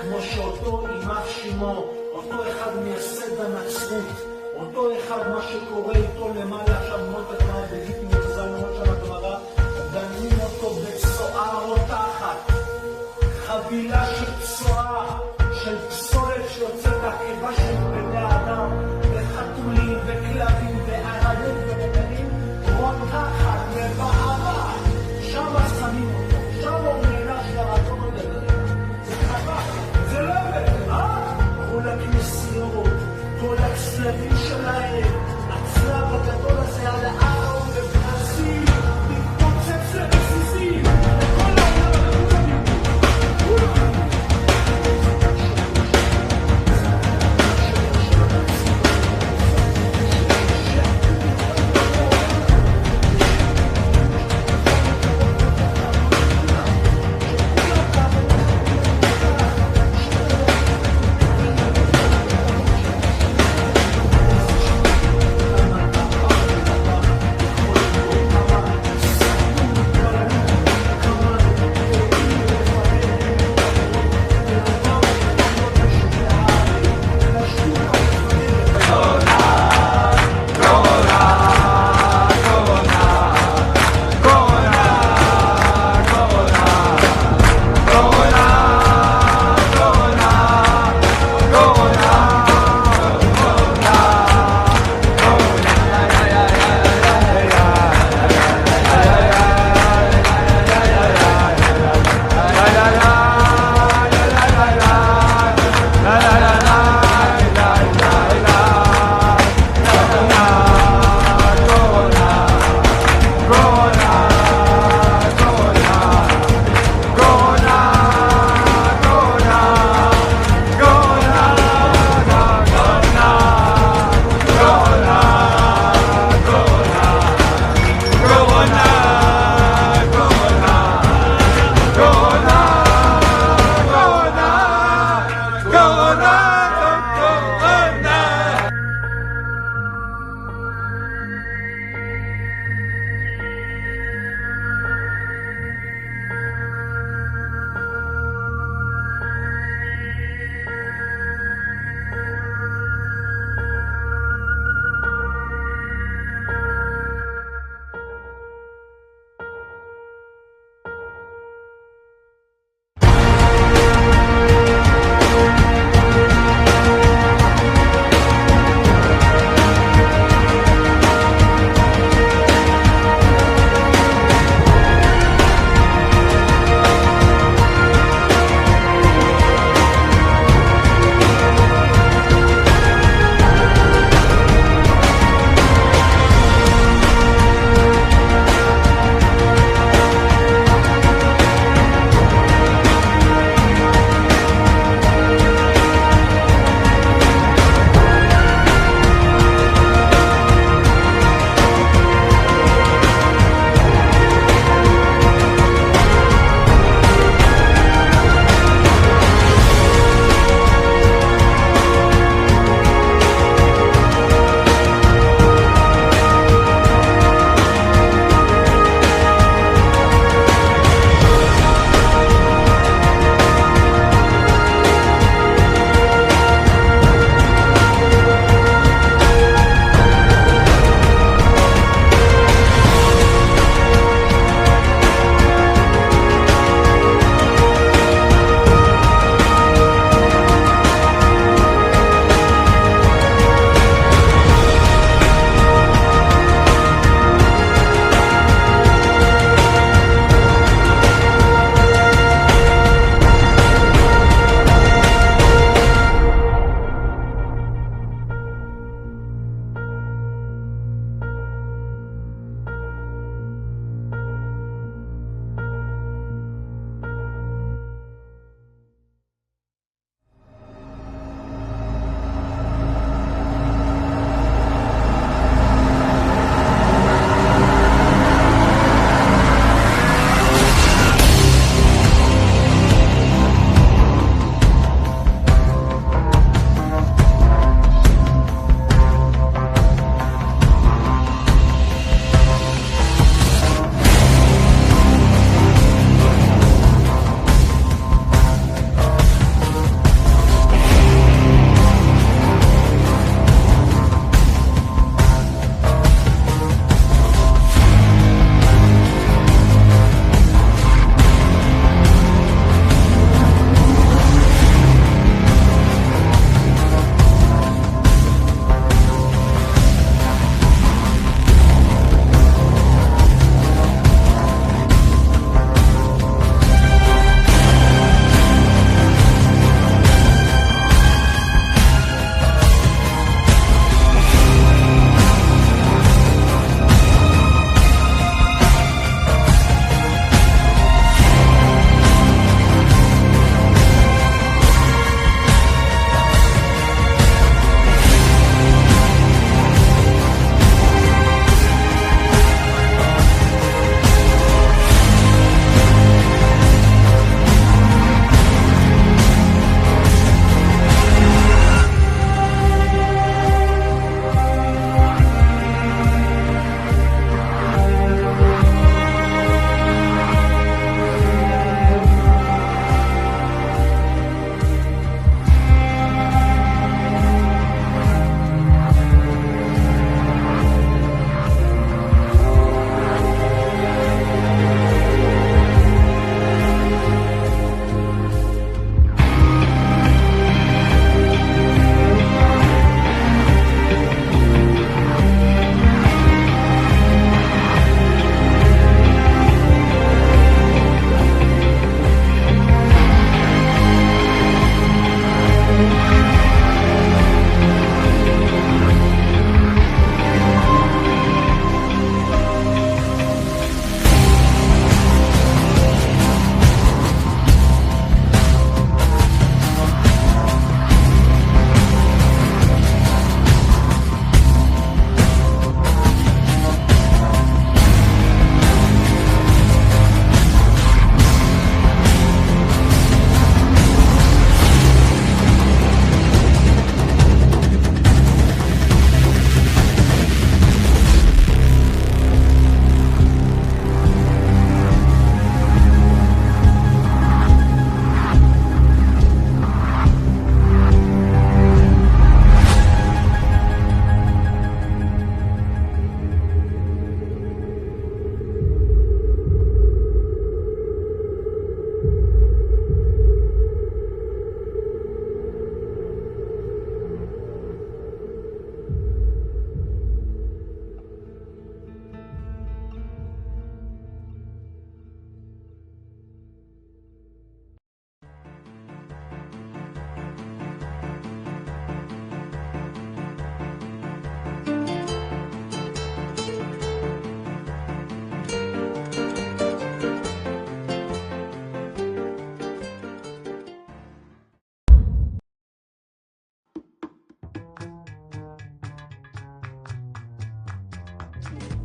כמו שאותו יימח שמו, אותו אחד מייסד הנצרות, אותו אחד מה שקורה איתו למעלה שם מות הגמרא בגיטים וזלמות שם הגמרא, דנים אותו בצואה רותחת, חבילה של צואה, של פסולת שיוצאת הקיבה של בני האדם, וחתולים וכלבים וערבים ונקנים, רותחת ובערה, שם שמים אותו, שם הוא נענש לרצון לדבר. זה חבל, זה לא עובד, כל הכנסיות, כל הצלבים שלהם, הצלב הגדול הזה על הארון בברזיל, מתפוצץ לרסיסים, וכל העולם, כולם.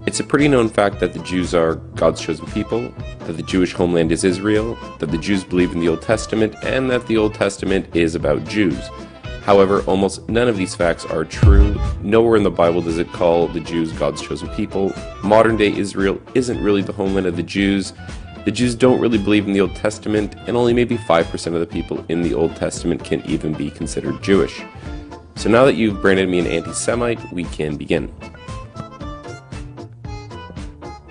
It's a pretty known fact that the Jews are God's chosen people, that the Jewish homeland is Israel, that the Jews believe in the Old Testament, and that the Old Testament is about Jews. However, almost none of these facts are true. Nowhere in the Bible does it call the Jews God's chosen people. Modern-day Israel isn't really the homeland of the Jews. The Jews don't really believe in the Old Testament, and only maybe 5% of the people in the Old Testament can even be considered Jewish. So now that you've branded me an anti-Semite, we can begin.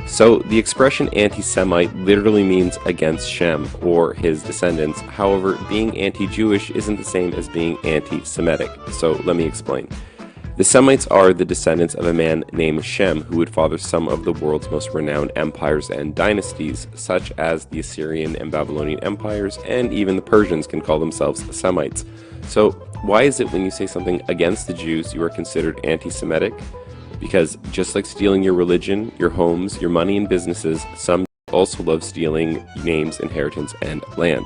So the expression anti-Semite literally means against Shem, or his descendants. However, being anti-Jewish isn't the same as being anti-Semitic. So let me explain. The Semites are the descendants of a man named Shem, who would father some of the world's most renowned empires and dynasties, such as the Assyrian and Babylonian empires, and even the Persians can call themselves Semites. So why is it when you say something against the Jews, you are considered anti-Semitic? Because just like stealing your religion, your homes, your money and businesses, some also love stealing names, inheritance, and land.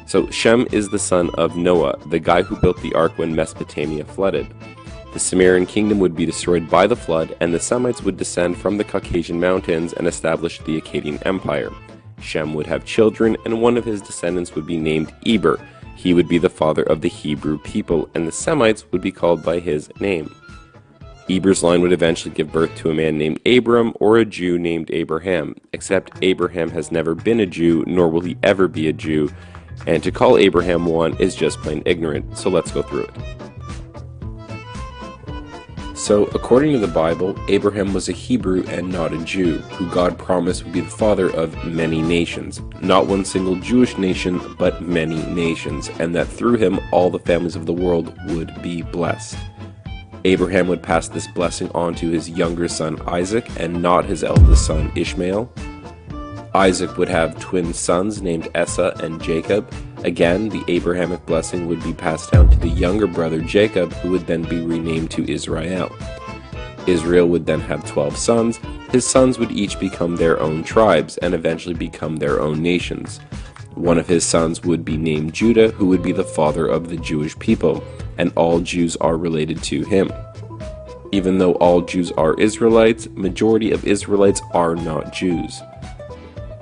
So Shem is the son of Noah, the guy who built the ark when Mesopotamia flooded. The Sumerian kingdom would be destroyed by the flood, and the Semites would descend from the Caucasian mountains and establish the Akkadian Empire. Shem would have children, and one of his descendants would be named Eber. He would be the father of the Hebrew people, and the Semites would be called by his name. Eber's line would eventually give birth to a man named Abram or a Jew named Abraham, except Abraham has never been a Jew, nor will he ever be a Jew, and to call Abraham one is just plain ignorant, so let's go through it. So, according to the Bible, Abraham was a Hebrew and not a Jew, who God promised would be the father of many nations, not one single Jewish nation, but many nations, and that through him all the families of the world would be blessed. Abraham would pass this blessing on to his younger son Isaac and not his eldest son Ishmael. Isaac would have twin sons named Esau and Jacob. Again, the Abrahamic blessing would be passed down to the younger brother Jacob, who would then be renamed to Israel. Israel would then have 12 sons. His sons would each become their own tribes and eventually become their own nations. One of his sons would be named Judah, who would be the father of the Jewish people, and all Jews are related to him. Even though all Jews are Israelites, majority of Israelites are not Jews.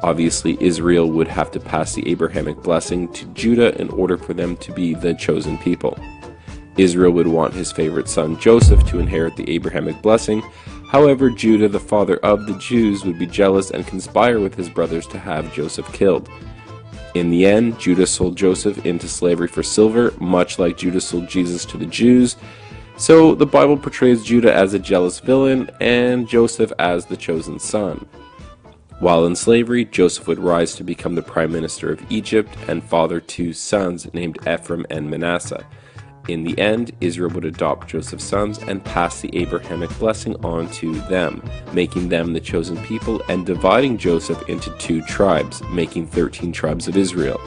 Obviously, Israel would have to pass the Abrahamic blessing to Judah in order for them to be the chosen people. Israel would want his favorite son Joseph to inherit the Abrahamic blessing. However, Judah, the father of the Jews, would be jealous and conspire with his brothers to have Joseph killed. In the end, Judah sold Joseph into slavery for silver, much like Judah sold Jesus to the Jews. So the Bible portrays Judah as a jealous villain and Joseph as the chosen son. While in slavery, Joseph would rise to become the prime minister of Egypt and father two sons named Ephraim and Manasseh. In the end, Israel would adopt Joseph's sons and pass the Abrahamic blessing on to them, making them the chosen people and dividing Joseph into 2 tribes, making 13 tribes of Israel.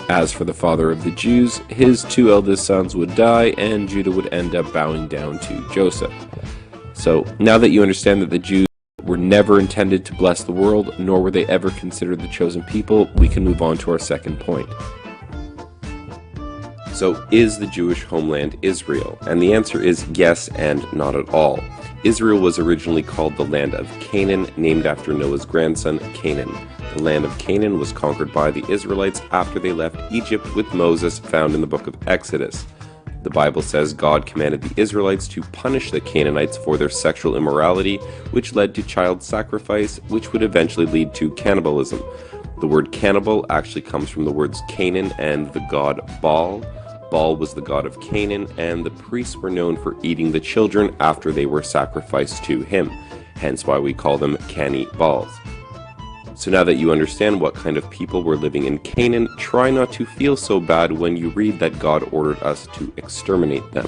As for the father of the Jews, his 2 eldest sons would die and Judah would end up bowing down to Joseph. So now that you understand that the Jews were never intended to bless the world, nor were they ever considered the chosen people, we can move on to our second point. So, is the Jewish homeland Israel? And the answer is yes and not at all. Israel was originally called the land of Canaan, named after Noah's grandson, Canaan. The land of Canaan was conquered by the Israelites after they left Egypt with Moses, found in the book of Exodus. The Bible says God commanded the Israelites to punish the Canaanites for their sexual immorality, which led to child sacrifice, which would eventually lead to cannibalism. The word cannibal actually comes from the words Canaan and the god Baal. Baal was the god of Canaan, and the priests were known for eating the children after they were sacrificed to him, hence why we call them cannibals. So now that you understand what kind of people were living in Canaan, try not to feel so bad when you read that God ordered us to exterminate them.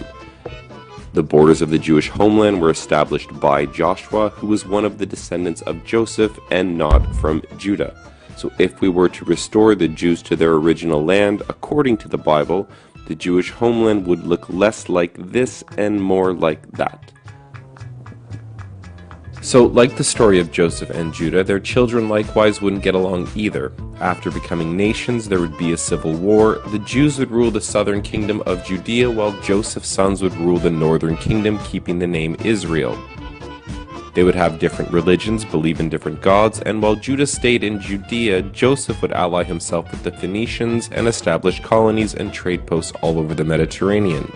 The borders of the Jewish homeland were established by Joshua, who was one of the descendants of Joseph and not from Judah. So if we were to restore the Jews to their original land, according to the Bible, the Jewish homeland would look less like this and more like that. So, like the story of Joseph and Judah, their children likewise wouldn't get along either. After becoming nations, there would be a civil war. The Jews would rule the southern kingdom of Judea, while Joseph's sons would rule the northern kingdom, keeping the name Israel. They would have different religions, believe in different gods, and while Judah stayed in Judea, Joseph would ally himself with the Phoenicians and establish colonies and trade posts all over the Mediterranean.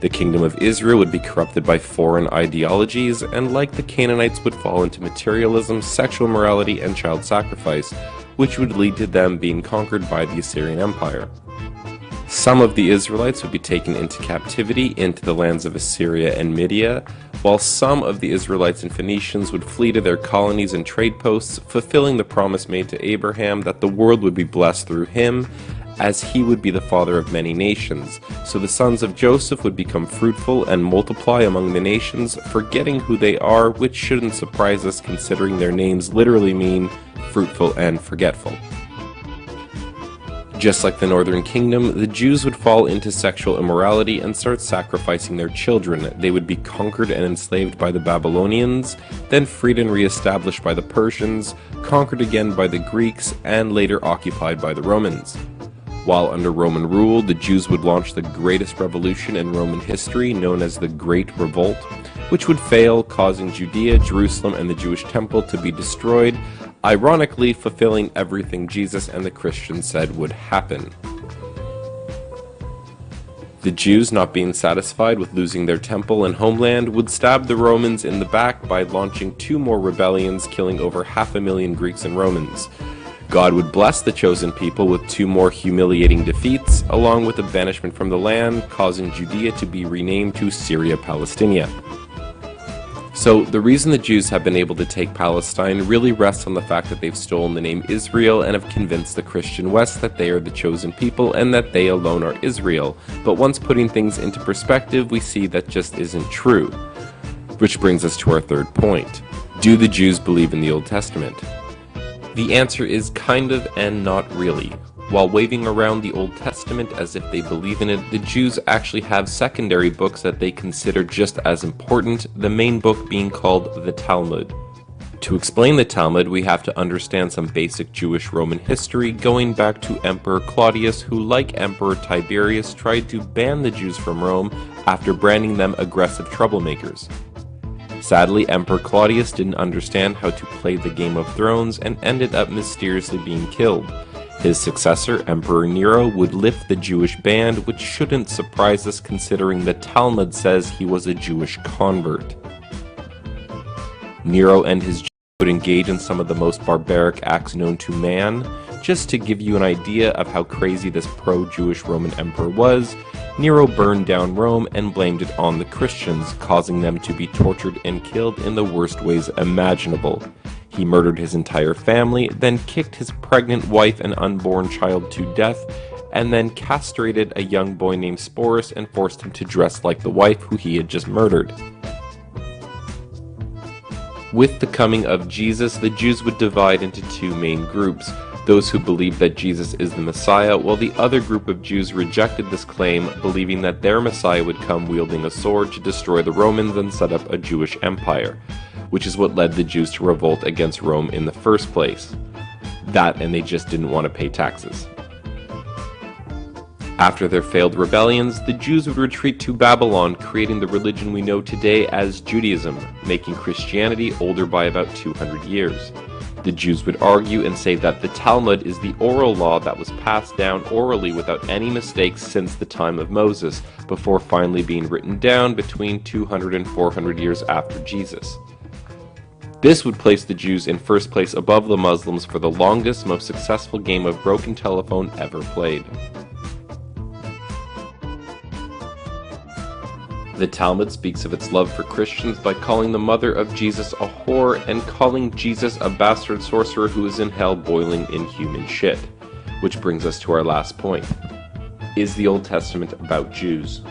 The kingdom of Israel would be corrupted by foreign ideologies, and like the Canaanites would fall into materialism, sexual immorality, and child sacrifice, which would lead to them being conquered by the Assyrian Empire. Some of the Israelites would be taken into captivity into the lands of Assyria and Media, while some of the Israelites and Phoenicians would flee to their colonies and trade posts, fulfilling the promise made to Abraham that the world would be blessed through him, as he would be the father of many nations. So the sons of Joseph would become fruitful and multiply among the nations, forgetting who they are, which shouldn't surprise us considering their names literally mean fruitful and forgetful. Just like the northern kingdom, the Jews would fall into sexual immorality and start sacrificing their children. They would be conquered and enslaved by the Babylonians, then freed and re-established by the Persians, conquered again by the Greeks, and later occupied by the Romans. While under Roman rule, the Jews would launch the greatest revolution in Roman history, known as the Great Revolt, which would fail, causing Judea, Jerusalem, and the Jewish temple to be destroyed, ironically fulfilling everything Jesus and the Christians said would happen. The Jews, not being satisfied with losing their temple and homeland, would stab the Romans in the back by launching 2 more rebellions, killing over 500,000 Greeks and Romans. God would bless the chosen people with 2 more humiliating defeats, along with a banishment from the land, causing Judea to be renamed to Syria Palestina. So the reason the Jews have been able to take Palestine really rests on the fact that they've stolen the name Israel and have convinced the Christian West that they are the chosen people and that they alone are Israel. But once putting things into perspective, we see that just isn't true. Which brings us to our third point. Do the Jews believe in the Old Testament? The answer is kind of and not really. While waving around the Old Testament as if they believe in it, the Jews actually have secondary books that they consider just as important, the main book being called the Talmud. To explain the Talmud, we have to understand some basic Jewish Roman history, going back to Emperor Claudius, who, like Emperor Tiberius, tried to ban the Jews from Rome after branding them aggressive troublemakers. Sadly, Emperor Claudius didn't understand how to play the Game of Thrones and ended up mysteriously being killed. His successor, Emperor Nero, would lift the Jewish ban, which shouldn't surprise us considering the Talmud says he was a Jewish convert. Nero and his Jews would engage in some of the most barbaric acts known to man. Just to give you an idea of how crazy this pro-Jewish Roman emperor was, Nero burned down Rome and blamed it on the Christians, causing them to be tortured and killed in the worst ways imaginable. He murdered his entire family, then kicked his pregnant wife and unborn child to death, and then castrated a young boy named Sporus and forced him to dress like the wife who he had just murdered. With the coming of Jesus, the Jews would divide into 2 main groups. Those who believed that Jesus is the Messiah, while the other group of Jews rejected this claim, believing that their Messiah would come wielding a sword to destroy the Romans and set up a Jewish empire, which is what led the Jews to revolt against Rome in the first place. That, and they just didn't want to pay taxes. After their failed rebellions, the Jews would retreat to Babylon, creating the religion we know today as Judaism, making Christianity older by about 200 years. The Jews would argue and say that the Talmud is the oral law that was passed down orally without any mistakes since the time of Moses, before finally being written down between 200 and 400 years after Jesus. This would place the Jews in first place above the Muslims for the longest, most successful game of broken telephone ever played. The Talmud speaks of its love for Christians by calling the mother of Jesus a whore and calling Jesus a bastard sorcerer who is in hell boiling in human shit. Which brings us to our last point. Is the Old Testament about Jews?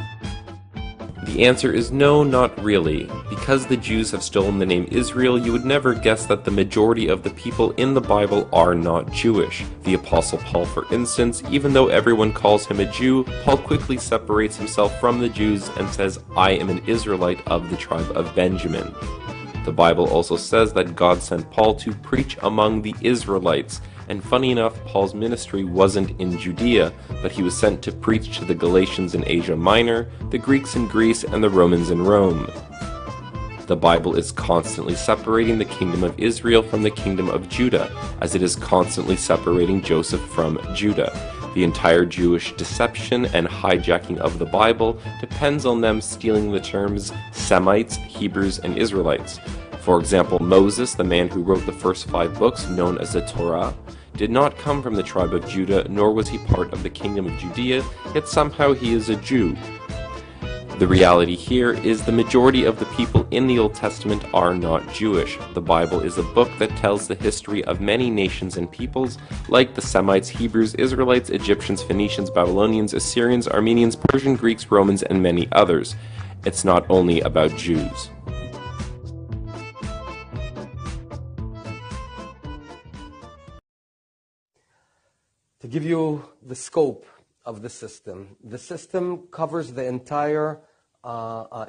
The answer is no, not really. Because the Jews have stolen the name Israel, you would never guess that the majority of the people in the Bible are not Jewish. The Apostle Paul, for instance, even though everyone calls him a Jew, Paul quickly separates himself from the Jews and says, "I am an Israelite of the tribe of Benjamin." The Bible also says that God sent Paul to preach among the Israelites, and funny enough, Paul's ministry wasn't in Judea, but he was sent to preach to the Galatians in Asia Minor, the Greeks in Greece, and the Romans in Rome. The Bible is constantly separating the kingdom of Israel from the kingdom of Judah, as it is constantly separating Joseph from Judah. The entire Jewish deception and hijacking of the Bible depends on them stealing the terms Semites, Hebrews, and Israelites. For example, Moses, the man who wrote the first 5 books, known as the Torah, did not come from the tribe of Judah, nor was he part of the kingdom of Judea, yet somehow he is a Jew. The reality here is the majority of the people in the Old Testament are not Jewish. The Bible is a book that tells the history of many nations and peoples, like the Semites, Hebrews, Israelites, Egyptians, Phoenicians, Babylonians, Assyrians, Armenians, Persian, Greeks, Romans, and many others. It's not only about Jews. To give you the scope of the system covers the entire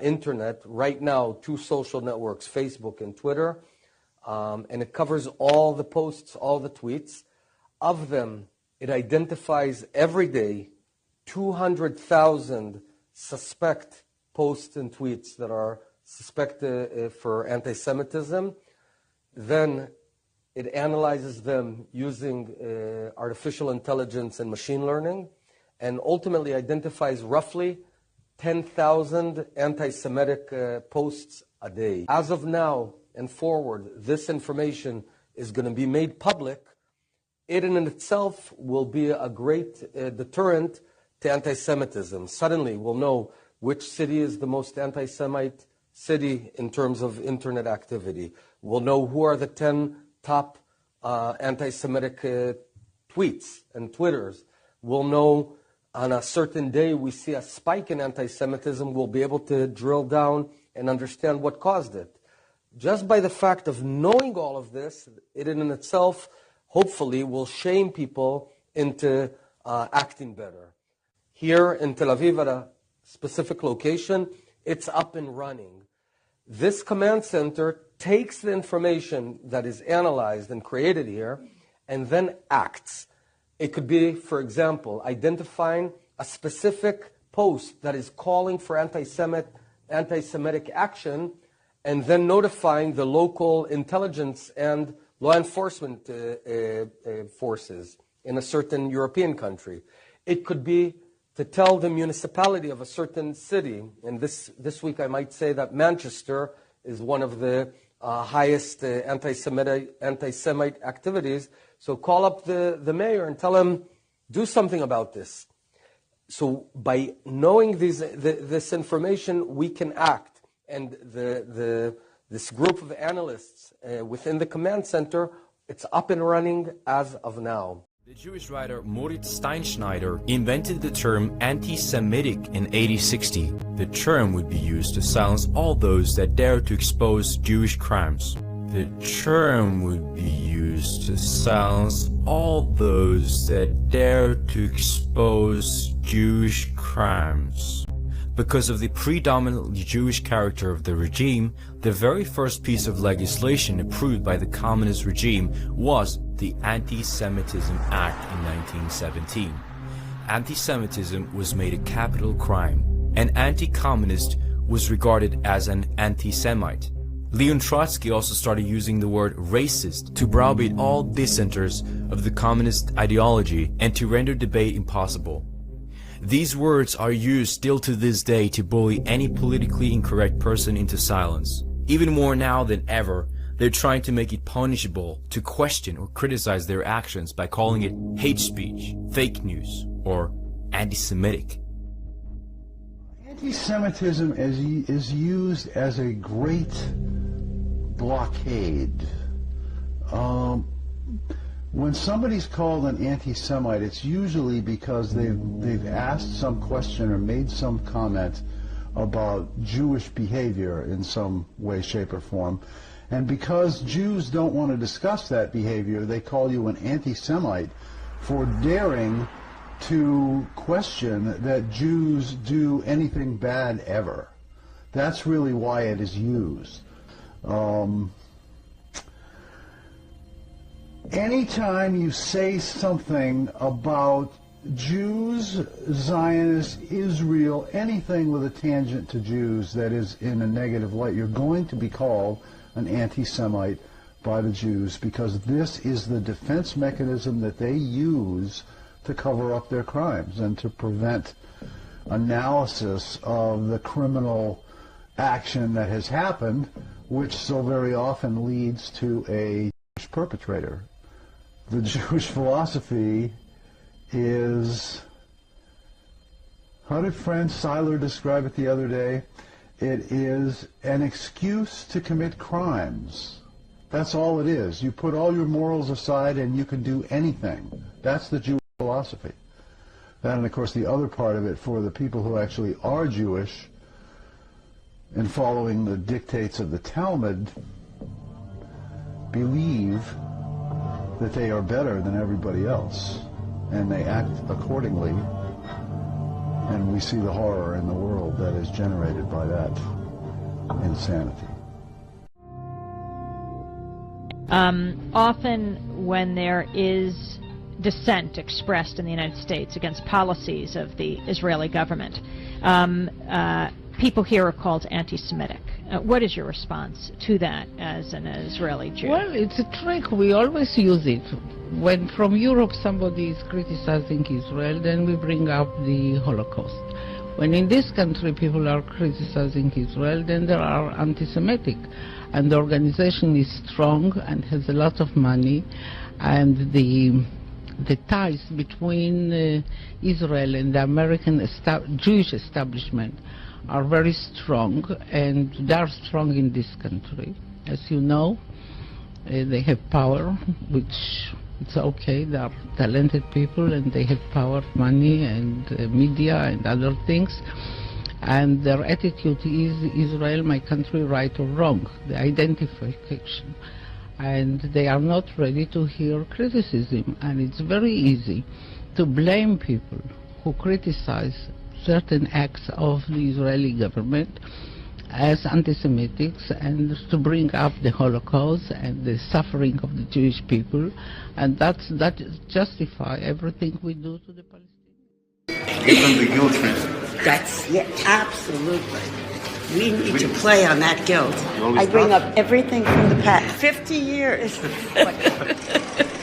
internet right now, 2 social networks, Facebook and Twitter, and it covers all the posts, all the tweets. Of them, it identifies every day 200,000 suspect posts and tweets that are suspected for anti-Semitism. Then it analyzes them using artificial intelligence and machine learning, and ultimately identifies roughly 10,000 anti-Semitic posts a day. As of now and forward, this information is going to be made public. It in itself will be a great deterrent to anti-Semitism. Suddenly we'll know which city is the most anti-Semite city in terms of internet activity. We'll know who are the 10 top anti-Semitic tweets and Twitters. We'll know on a certain day we see a spike in anti-Semitism. We'll be able to drill down and understand what caused it. Just by the fact of knowing all of this, it in itself hopefully will shame people into acting better. Here in Tel Aviv at a specific location, it's up and running. This command center takes the information that is analyzed and created here and then acts. It could be, for example, identifying a specific post that is calling for anti-Semitic action and then notifying the local intelligence and law enforcement forces in a certain European country. It could be to tell the municipality of a certain city, and this week I might say that Manchester is one of the highest anti-Semite activities. So call up the mayor and tell him, do something about this. So by knowing this information, we can act. And this group of analysts within the command center, it's up and running as of now. The Jewish writer Moritz Steinschneider invented the term anti-Semitic in 1860. The term would be used to silence all those that dare to expose Jewish crimes. The term would be used to silence all those that dare to expose Jewish crimes. Because of the predominantly Jewish character of the regime, the very first piece of legislation approved by the communist regime was the Anti-Semitism Act in 1917. Anti-Semitism was made a capital crime. An anti-communist was regarded as an anti-Semite. Leon Trotsky also started using the word racist to browbeat all dissenters of the communist ideology and to render debate impossible. These words are used still to this day to bully any politically incorrect person into silence. Even more now than ever, they're trying to make it punishable to question or criticize their actions by calling it hate speech, fake news, or anti-Semitic. Anti-Semitism is used as a great blockade. When somebody's called an anti-Semite, it's usually because they've asked some question or made some comment about Jewish behavior in some way, shape, or form. And because Jews don't want to discuss that behavior, they call you an anti-Semite for daring to question that Jews do anything bad ever. That's really why it is used. Anytime you say something about Jews, Zionists, Israel, anything with a tangent to Jews that is in a negative light, you're going to be called an anti-Semite by the Jews, because this is the defense mechanism that they use to cover up their crimes and to prevent analysis of the criminal action that has happened, which so very often leads to a Jewish perpetrator. The Jewish philosophy is, how did Franz Seiler describe it the other day? It is an excuse to commit crimes. That's all it is. You put all your morals aside and you can do anything. That's the Jewish philosophy. And of course the other part of it, for the people who actually are Jewish and following the dictates of the Talmud, believe that they are better than everybody else, and they act accordingly, and we see the horror in the world that is generated by that insanity. Often when there is dissent expressed in the United States against policies of the Israeli government, people here are called anti-Semitic. What is your response to that as an Israeli Jew? Well, it's a trick. We always use it. When from Europe somebody is criticizing Israel, then we bring up the Holocaust. When in this country people are criticizing Israel, then there are anti-Semitic. And the organization is strong and has a lot of money, and the ties between Israel and the American Jewish establishment are very strong, and they are strong in this country. As you know, they have power, which it's okay. They are talented people, and they have power, money, and media, and other things. And their attitude is Israel, my country, right or wrong, the identification. And they are not ready to hear criticism. And it's very easy to blame people who criticize certain acts of the Israeli government as anti-Semitics, and to bring up the Holocaust and the suffering of the Jewish people. And that justify everything we do to the Palestinians. Give them the guilt trip. Yeah, absolutely. We need to play on that guilt. I bring up everything from the past. 50 years.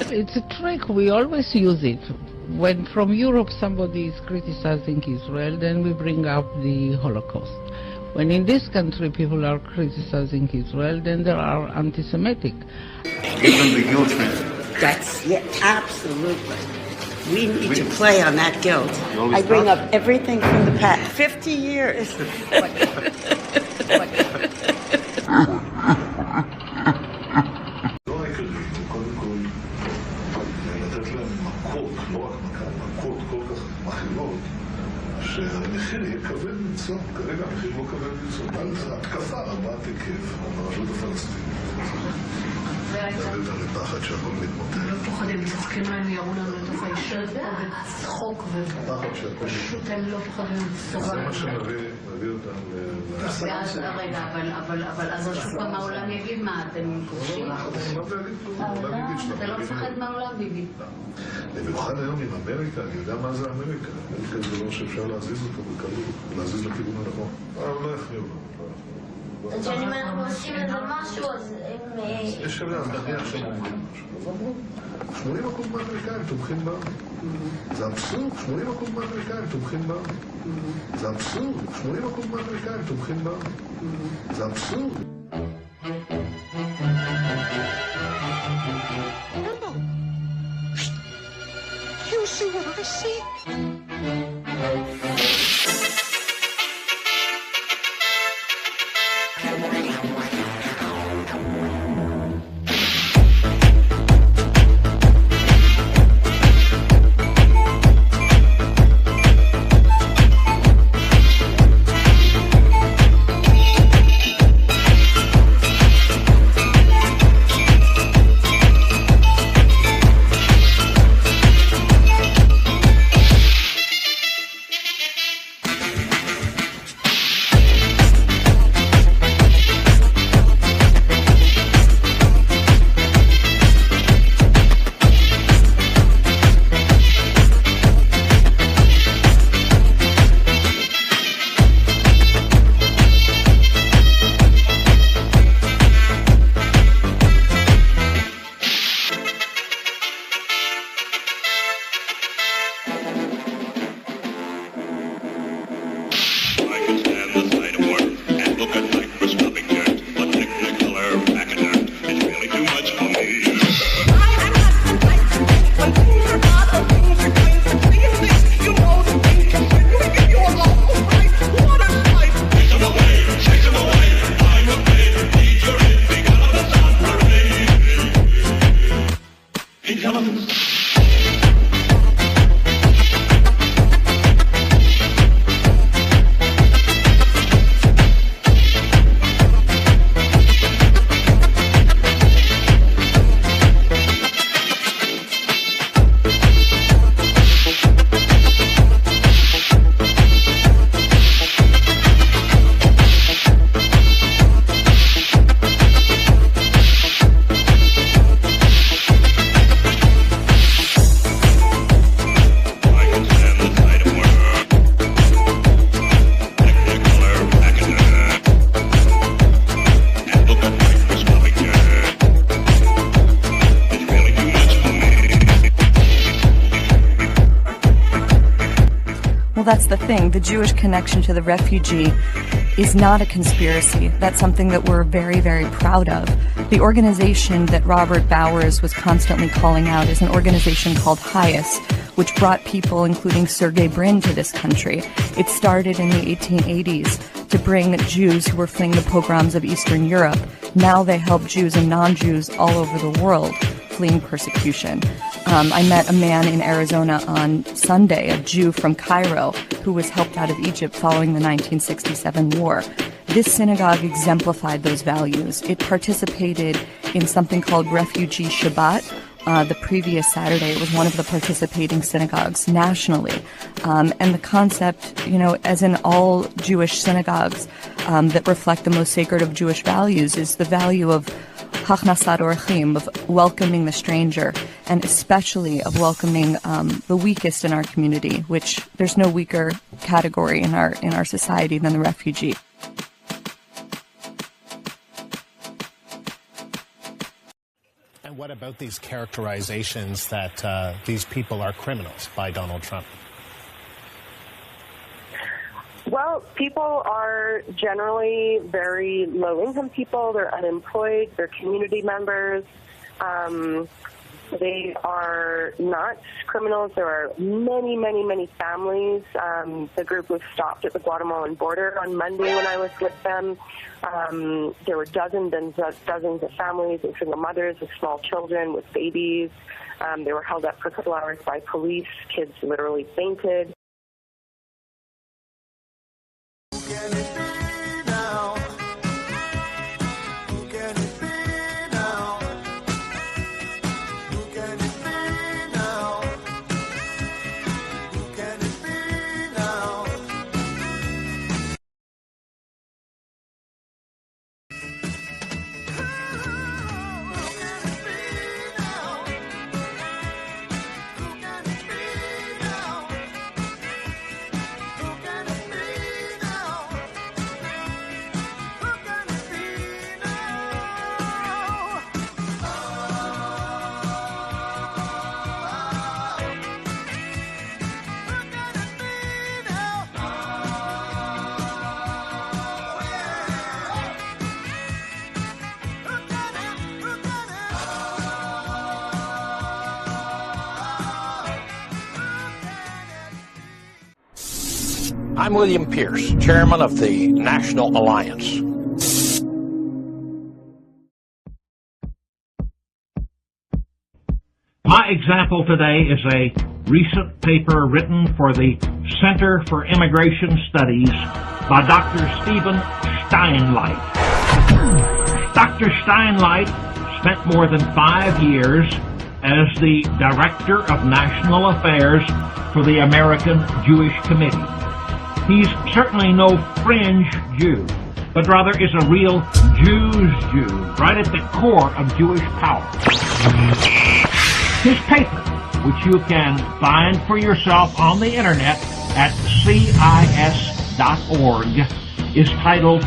It's a trick. We always use it. When from Europe somebody is criticizing Israel, then we bring up the Holocaust. When in this country people are criticizing Israel, then there are anti-Semitic. Give them the guilt trip. Yeah, absolutely. We need to play on that guilt. I bring up everything from the past. 50 years. שהמחיר יהיה כבד מנשוא, כרגע המחיר לא כבד מנשוא, על התקפה רבת היקף על הרשות הפלסטינית. להביא אותם לפחד שהכל מתמוטט. לא פוחדים, צוחקים להם, יראו לנו לתוך הישרת פה וצחוק ופשוט הם לא פוחדים. זה מה שמביא אותם ואז רגע, אבל אז השוק מהעולם יגיד מה, אתם כובשים? אני לא להגיד כלום, אתה לא מפחד מהעולם, ביבי. במיוחד היום עם אמריקה, אני יודע מה זה אמריקה. אמריקה זה דבר שאפשר להזיז אותו בקלות, להזיז לכיוון הנכון. אבל לא יפריעו לנו. אם אנחנו עושים את זה משהו, אז הם... יש שאלה, אז נניח שהם אומרים משהו. 80% מהאמריקאים תומכים בנו. זה אבסורד, 80% מהאמריקאים תומכים בנו. זה אבסורד, 80% מהאמריקאים תומכים בנו. זה אבסורד. You see what I see? that's the thing. The Jewish connection to the refugee is not a conspiracy. That's something that we're very, very proud of. The organization that Robert Bowers was constantly calling out is an organization called HIAS, which brought people, including Sergey Brin, to this country. It started in the 1880s to bring Jews who were fleeing the pogroms of Eastern Europe. Now they help Jews and non-Jews all over the world fleeing persecution. I met a man in Arizona on Sunday, a Jew from Cairo, who was helped out of Egypt following the 1967 war. This synagogue exemplified those values. It participated in something called Refugee Shabbat. The previous Saturday, it was one of the participating synagogues nationally. And the concept, as in all Jewish synagogues that reflect the most sacred of Jewish values, is the value of hachnasat orchim, of welcoming the stranger, and especially of welcoming the weakest in our community, which there's no weaker category in our society than the refugee. And what about these characterizations that these people are criminals by Donald Trump? Well, people are generally very low-income people. They're unemployed. They're community members. They are not criminals. There are many, many, many families. The group was stopped at the Guatemalan border on Monday when I was with them. There were dozens and dozens of families, including mothers with small children, with babies. They were held up for a couple hours by police. Kids literally fainted. I'm William Pierce, chairman of the National Alliance. My example today is a recent paper written for the Center for Immigration Studies by Dr. Stephen Steinleit. Dr. Steinleit spent more than 5 years as the Director of National Affairs for the American Jewish Committee. He's certainly no fringe Jew, but rather is a real Jew's Jew, right at the core of Jewish power. His paper, which you can find for yourself on the internet at CIS.org, is titled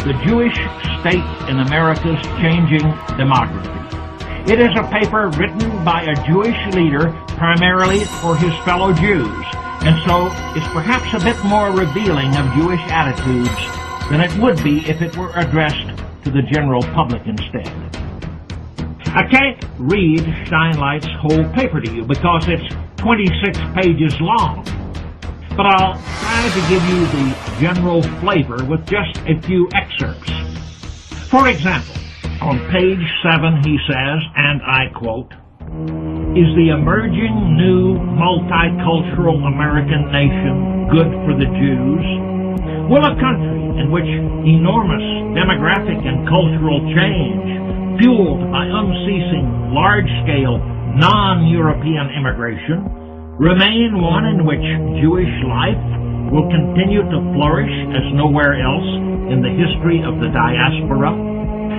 The Jewish State in America's Changing Demography. It is a paper written by a Jewish leader primarily for his fellow Jews, and so is perhaps a bit more revealing of Jewish attitudes than it would be if it were addressed to the general public instead. I can't read Steinleit's whole paper to you because it's 26 pages long, but I'll try to give you the general flavor with just a few excerpts. For example, on page 7 he says, and I quote, "Is the emerging new multicultural American nation good for the Jews? Will a country in which enormous demographic and cultural change, fueled by unceasing large-scale non-European immigration, remain one in which Jewish life will continue to flourish as nowhere else in the history of the diaspora?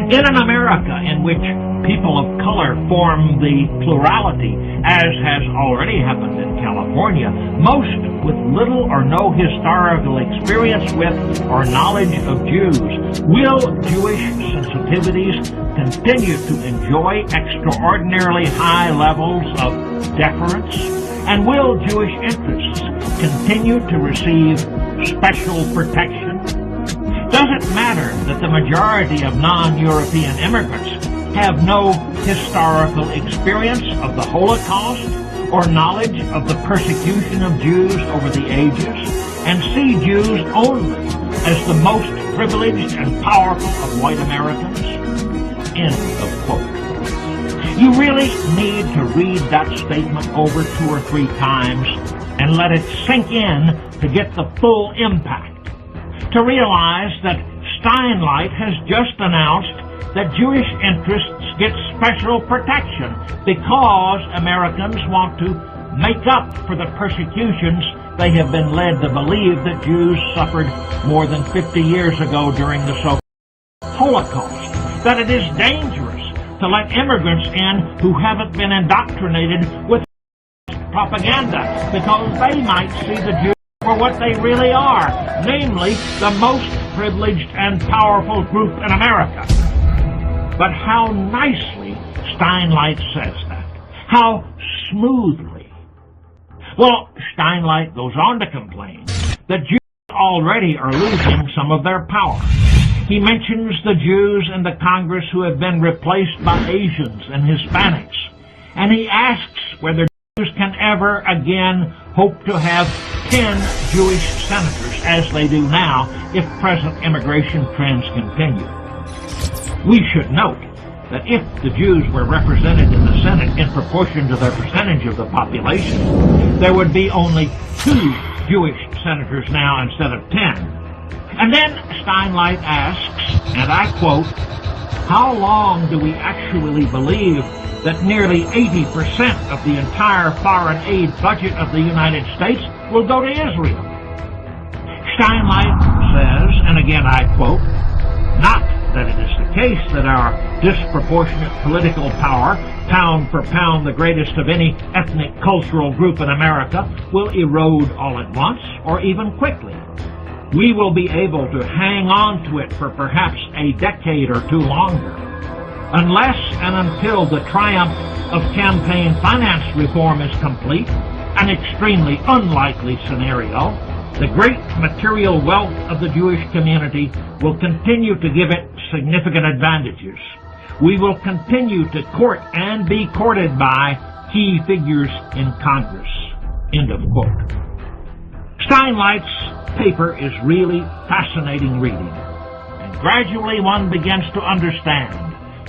In an America in which people of color form the plurality, as has already happened in California, most with little or no historical experience with or knowledge of Jews, will Jewish sensitivities continue to enjoy extraordinarily high levels of deference? And will Jewish interests continue to receive special protection? Does it matter that the majority of non-European immigrants have no historical experience of the Holocaust or knowledge of the persecution of Jews over the ages, and see Jews only as the most privileged and powerful of white Americans? End of quote. You really need to read that statement over 2 or 3 times and let it sink in to get the full impact. To realize that Steinleit has just announced that Jewish interests get special protection because Americans want to make up for the persecutions they have been led to believe that Jews suffered more than 50 years ago during the so-called Holocaust. That it is dangerous to let immigrants in who haven't been indoctrinated with propaganda because they might see the Jews for what they really are, namely the most privileged and powerful group in America. But how nicely Steinleit says that. How smoothly. Well, Steinleit goes on to complain that Jews already are losing some of their power. He mentions the Jews in the Congress who have been replaced by Asians and Hispanics, and he asks whether Jews can ever again hope to have 10 Jewish senators, as they do now, if present immigration trends continue. We should note that if the Jews were represented in the Senate in proportion to their percentage of the population, there would be only 2 Jewish senators now instead of 10. And then Steinleit asks, and I quote, how long do we actually believe that nearly 80% of the entire foreign aid budget of the United States will go to Israel? Steinleit says, and again I quote, not that it is the case that our disproportionate political power, pound for pound the greatest of any ethnic cultural group in America, will erode all at once or even quickly. We will be able to hang on to it for perhaps a decade or 2 longer. Unless and until the triumph of campaign finance reform is complete, an extremely unlikely scenario, the great material wealth of the Jewish community will continue to give it significant advantages. We will continue to court and be courted by key figures in Congress. End of quote. Steinleit's paper is really fascinating reading, and gradually one begins to understand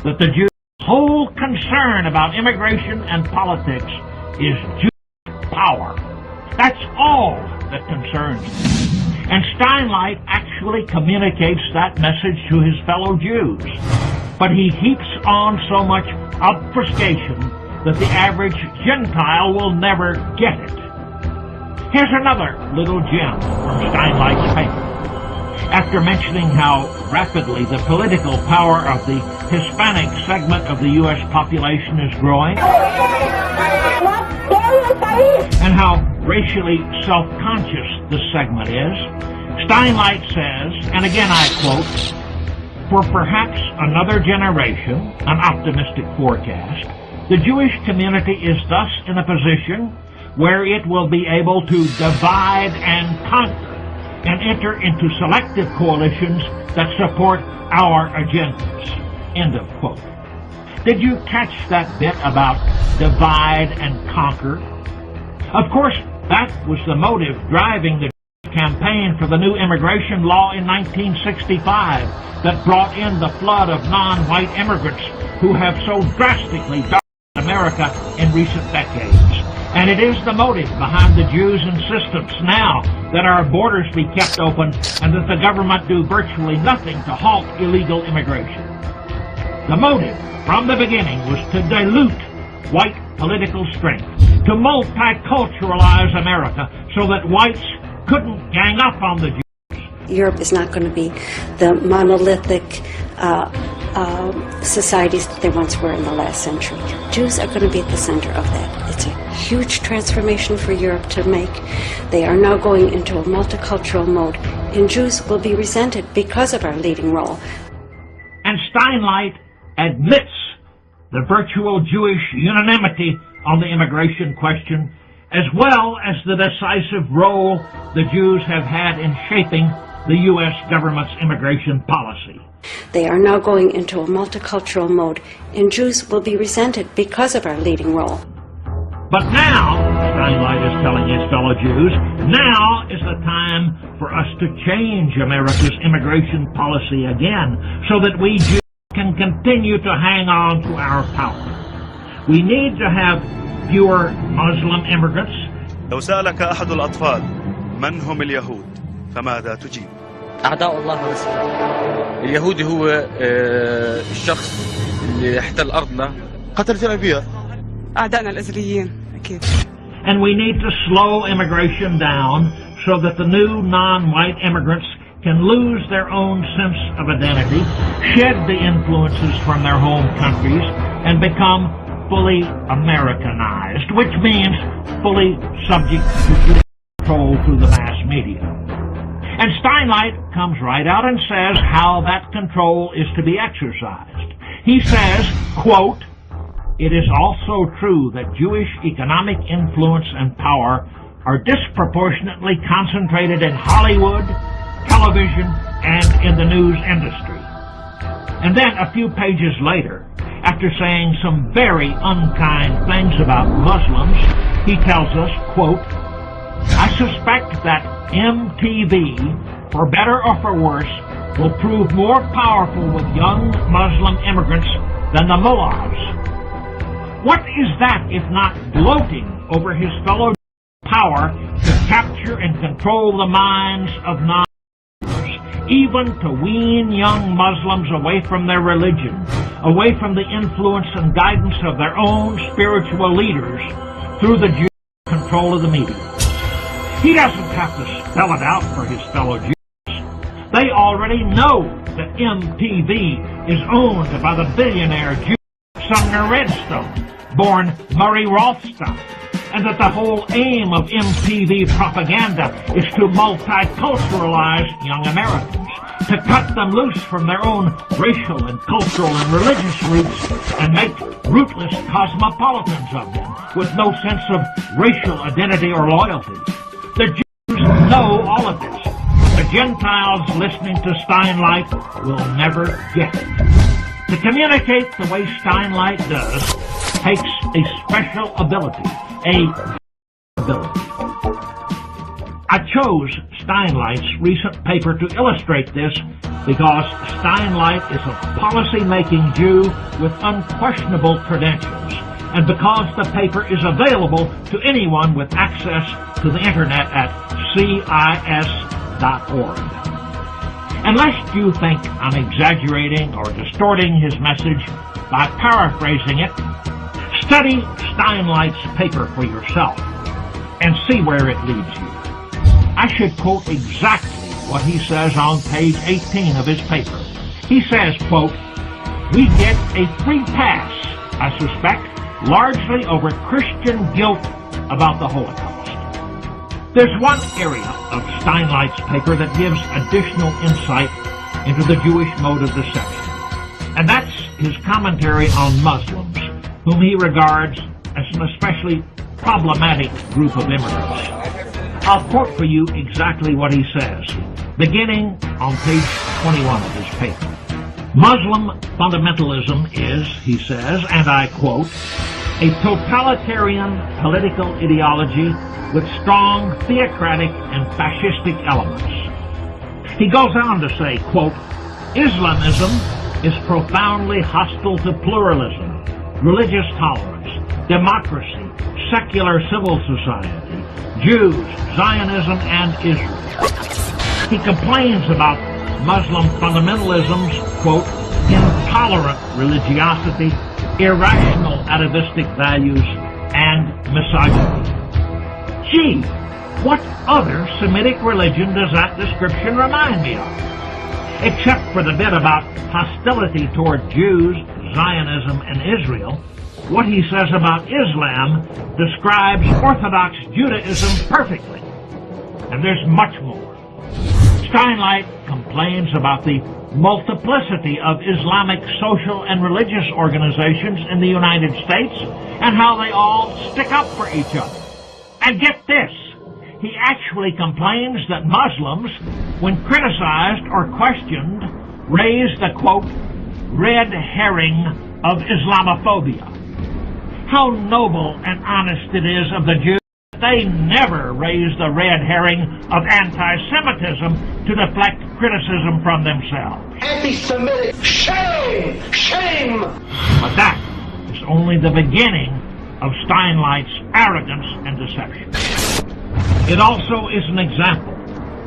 that the Jews' whole concern about immigration and politics is Jewish power. That's all that concerns them. And Steinleit actually communicates that message to his fellow Jews. But he heaps on so much obfuscation that the average Gentile will never get it. Here's another little gem from Steinleit's paper. After mentioning how rapidly the political power of the Hispanic segment of the U.S. population is growing, and how racially self-conscious this segment is, Steinleit says, and again I quote, for perhaps another generation, an optimistic forecast, the Jewish community is thus in a position where it will be able to divide and conquer and enter into selective coalitions that support our agendas. End of quote. Did you catch that bit about divide and conquer? Of course, that was the motive driving the campaign for the new immigration law in 1965 that brought in the flood of non-white immigrants who have so drastically darkened America in recent decades. And it is the motive behind the Jews' insistence now that our borders be kept open and that the government do virtually nothing to halt illegal immigration. The motive from the beginning was to dilute white political strength, to multiculturalize America so that whites couldn't gang up on the Jews. Europe is not going to be the monolithic societies that they once were in the last century. Jews are going to be at the center of that. It's a huge transformation for Europe to make. They are now going into a multicultural mode, and Jews will be resented because of our leading role. And Steinleit admits the virtual Jewish unanimity on the immigration question as well as the decisive role the Jews have had in shaping the U.S. government's immigration policy. They are now going into a multicultural mode, and Jews will be resented because of our leading role. But now, Steinlein is telling his fellow Jews, now is the time for us to change America's immigration policy again, so that we Jews can continue to hang on to our power. We need to have fewer Muslim immigrants. لو سألك أحد الأطفال من هم اليهود فماذا تجيب؟ أعداء الله ورسوله. اليهودي هو الشخص اللي احتل أرضنا قتل في الأنبياء. أعدائنا الأزليين أكيد. And we need to slow immigration down so that the new non-white immigrants can lose their own sense of identity, shed the influences from their home countries, and become fully Americanized, which means fully subject to Jewish control through the mass media. And Steinlein comes right out and says how that control is to be exercised. He says, quote, "It is also true that Jewish economic influence and power are disproportionately concentrated in Hollywood, television, and in the news industry." And then a few pages later, after saying some very unkind things about Muslims, he tells us, quote, "I suspect that MTV, for better or for worse, will prove more powerful with young Muslim immigrants than the mullahs." What is that if not gloating over his fellow power to capture and control the minds of non-Muslims, even to wean young Muslims away from their religion, away from the influence and guidance of their own spiritual leaders through the Jewish control of the media? He doesn't have to spell it out for his fellow Jews. They already know that MTV is owned by the billionaire Jew Sumner Redstone, born Murray Rothschild, and that the whole aim of MTV propaganda is to multiculturalize young Americans, to cut them loose from their own racial and cultural and religious roots and make rootless cosmopolitans of them with no sense of racial identity or loyalty. The Jews know all of this. The Gentiles listening to Steinlein will never get it. To communicate the way Steinlein does takes a special ability, I chose Steinleit's recent paper to illustrate this because Steinlein is a policy-making Jew with unquestionable credentials, and because the paper is available to anyone with access to the internet at CIS.org. Unless you think I'm exaggerating or distorting his message by paraphrasing it, study Steinleit's paper for yourself and see where it leads you. I should quote exactly what he says on page 18 of his paper. He says, quote, "We get a free pass, I suspect, largely over Christian guilt about the Holocaust." There's one area of Steinleit's paper that gives additional insight into the Jewish mode of deception, and that's his commentary on Muslims, whom he regards as an especially problematic group of immigrants. I'll quote for you exactly what he says, beginning on page 21 of his paper. "Muslim fundamentalism is," he says, and I quote, "a totalitarian political ideology with strong theocratic and fascistic elements." He goes on to say, quote, "Islamism is profoundly hostile to pluralism, religious tolerance, democracy, secular civil society, Jews, Zionism, and Israel." He complains about Muslim fundamentalism's, quote, "intolerant religiosity, irrational atavistic values, and misogyny." Gee, what other Semitic religion does that description remind me of? Except for the bit about hostility toward Jews, Zionism, and Israel, what he says about Islam describes Orthodox Judaism perfectly. And there's much more. Steinlein complains about the multiplicity of Islamic social and religious organizations in the United States and how they all stick up for each other. And get this, he actually complains that Muslims, when criticized or questioned, raise the, quote, red herring of Islamophobia. How noble and honest it is of the Jews. They never raise the red herring of anti-Semitism to deflect criticism from themselves. Anti-Semitic, shame! Shame! But that is only the beginning of Steinleit's arrogance and deception. It also is an example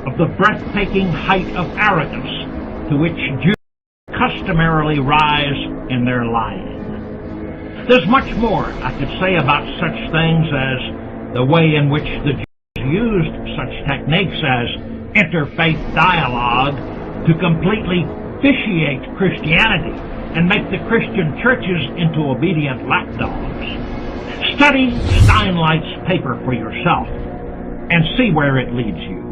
of the breathtaking height of arrogance to which Jews customarily rise in their lying. There's much more I could say about such things as the way in which the Jews used such techniques as interfaith dialogue to completely vitiate Christianity and make the Christian churches into obedient lapdogs. Study Steinleit's paper for yourself and see where it leads you.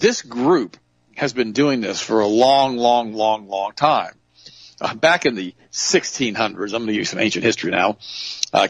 this group has been doing this for a long, long, long, long time. Back in the 1600s, I'm going to use some ancient history now,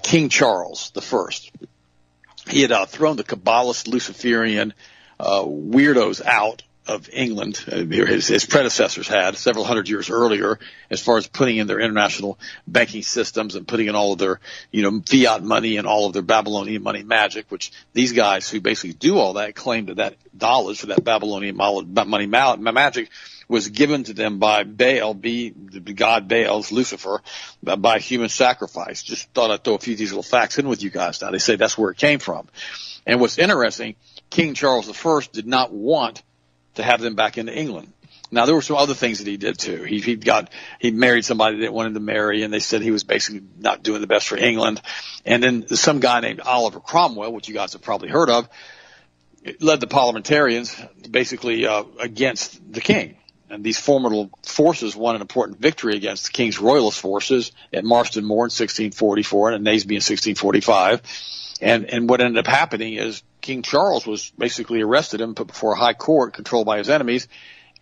King Charles I, he had thrown the Kabbalist Luciferian weirdos out of England. His predecessors had several hundred years earlier, as far as putting in their international banking systems and putting in all of their, fiat money and all of their Babylonian money magic, which these guys who basically do all that claim that dollars for that Babylonian money magic was given to them by Baal, the god Baal's Lucifer, by human sacrifice. Just thought I'd throw a few of these little facts in with you guys now. They say that's where it came from. And what's interesting, King Charles I did not want to have them back into England. Now, there were some other things that he did too. He married somebody that didn't want him to marry, and they said he was basically not doing the best for England. And then some guy named Oliver Cromwell, which you guys have probably heard of, led the parliamentarians basically against the king. And these formidable forces won an important victory against the king's royalist forces at Marston Moor in 1644 and at Naseby in 1645. And what ended up happening is King Charles was basically arrested and put before a high court controlled by his enemies,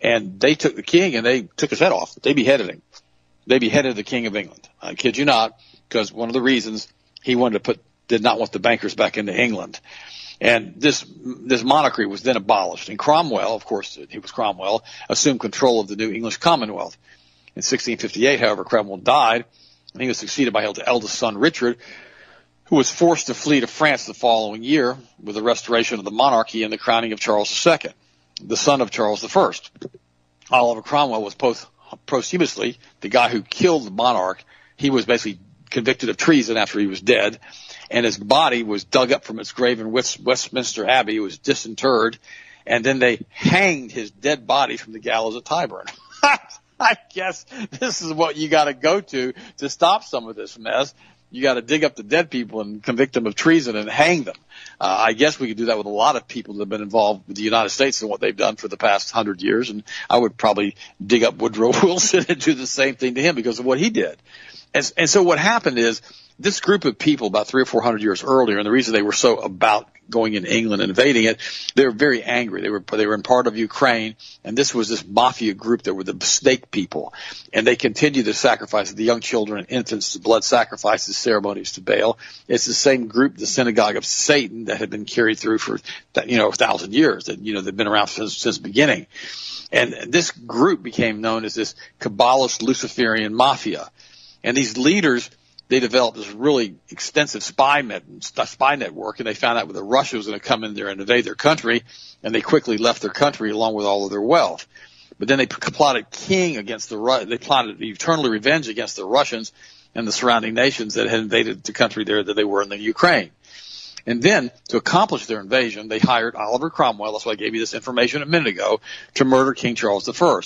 and they took the king and they took his head off. They beheaded him. They beheaded the King of England. I kid you not, because one of the reasons he did not want the bankers back into England. And this monarchy was then abolished. And Cromwell, of course, he was Cromwell, assumed control of the new English Commonwealth. In 1658, however, Cromwell died, and he was succeeded by his eldest son, Richard, who was forced to flee to France the following year with the restoration of the monarchy and the crowning of Charles II, the son of Charles I. Oliver Cromwell was posthumously the guy who killed the monarch. He was basically convicted of treason after he was dead, and his body was dug up from its grave in Westminster Abbey. It was disinterred, and then they hanged his dead body from the gallows at Tyburn. I guess this is what you got to go to stop some of this mess. You got to dig up the dead people and convict them of treason and hang them. I guess we could do that with a lot of people that have been involved with the United States and what they've done for the past 100 years. And I would probably dig up Woodrow Wilson and do the same thing to him because of what he did. And so what happened is this group of people about 300 or 400 years earlier, and the reason they were so about going into England and invading it, they were very angry. They were in part of Ukraine, and this was this mafia group that were the snake people, and they continued to sacrifice the young children and infants to blood sacrifices, ceremonies to Baal. It's the same group, the synagogue of Satan, that had been carried through for 1,000 years. That they've been around since the beginning, and this group became known as this Kabbalist Luciferian mafia, and these leaders. They developed this really extensive spy network, and they found out that Russia was going to come in there and invade their country, and they quickly left their country along with all of their wealth. But then they plotted they plotted eternal revenge against the Russians and the surrounding nations that had invaded the country there that they were in the Ukraine. And then, to accomplish their invasion, they hired Oliver Cromwell, that's why I gave you this information a minute ago, to murder King Charles I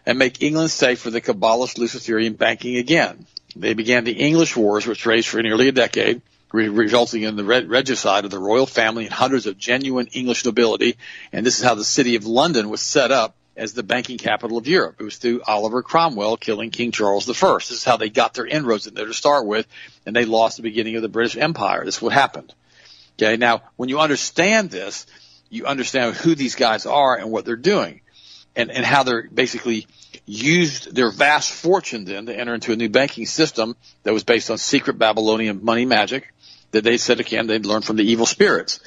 and make England safe for the Kabbalist Luciferian banking again. They began the English Wars, which raged for nearly a decade, resulting in the regicide of the royal family and hundreds of genuine English nobility. And this is how the city of London was set up as the banking capital of Europe. It was through Oliver Cromwell killing King Charles I. This is how they got their inroads in there to start with, and they lost the beginning of the British Empire. This is what happened. Okay, now, when you understand this, you understand who these guys are and what they're doing, and how they're basically used their vast fortune then to enter into a new banking system that was based on secret Babylonian money magic that they said, again, they'd learned from the evil spirits.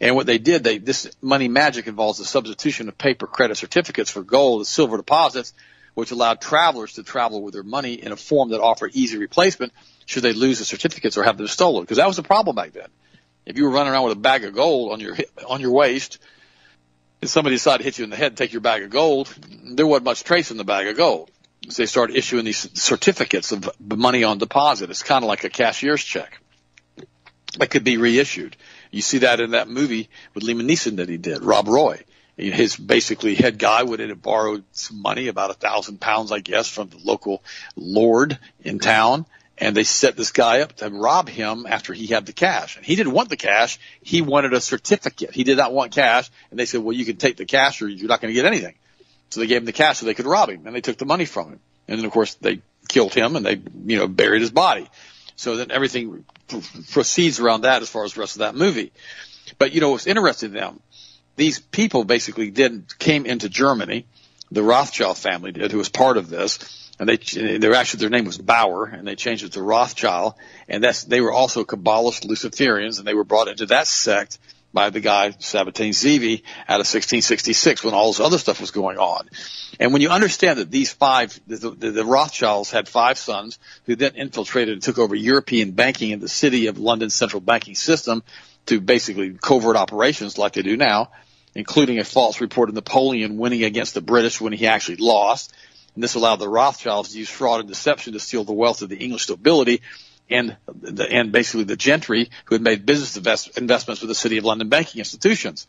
And what they did, this money magic involves the substitution of paper credit certificates for gold and silver deposits, which allowed travelers to travel with their money in a form that offered easy replacement should they lose the certificates or have them stolen. Because that was the problem back then. If you were running around with a bag of gold on your waist, and somebody decided to hit you in the head and take your bag of gold, there wasn't much trace in the bag of gold. So they started issuing these certificates of money on deposit. It's kind of like a cashier's check that could be reissued. You see that in that movie with Liam Neeson that he did, Rob Roy. His basically head guy would have borrowed some money, about £1,000, I guess, from the local lord in town. And they set this guy up to rob him after he had the cash. And he didn't want the cash. He wanted a certificate. He did not want cash. And they said, well, you can take the cash or you're not going to get anything. So they gave him the cash so they could rob him. And they took the money from him. And then, of course, they killed him and they, buried his body. So then everything proceeds around that as far as the rest of that movie. But, what's interesting to them these people basically came into Germany. The Rothschild family did, who was part of this, and their name was Bauer, and they changed it to Rothschild, and they were also Kabbalist Luciferians, and they were brought into that sect by the guy Sabbatain Zevi out of 1666 when all this other stuff was going on. And when you understand that these the Rothschilds had 5 sons who then infiltrated and took over European banking in the city of London's central banking system to basically covert operations like they do now, including a false report of Napoleon winning against the British when he actually lost. And this allowed the Rothschilds to use fraud and deception to steal the wealth of the English nobility and basically the gentry who had made business investments with the City of London banking institutions.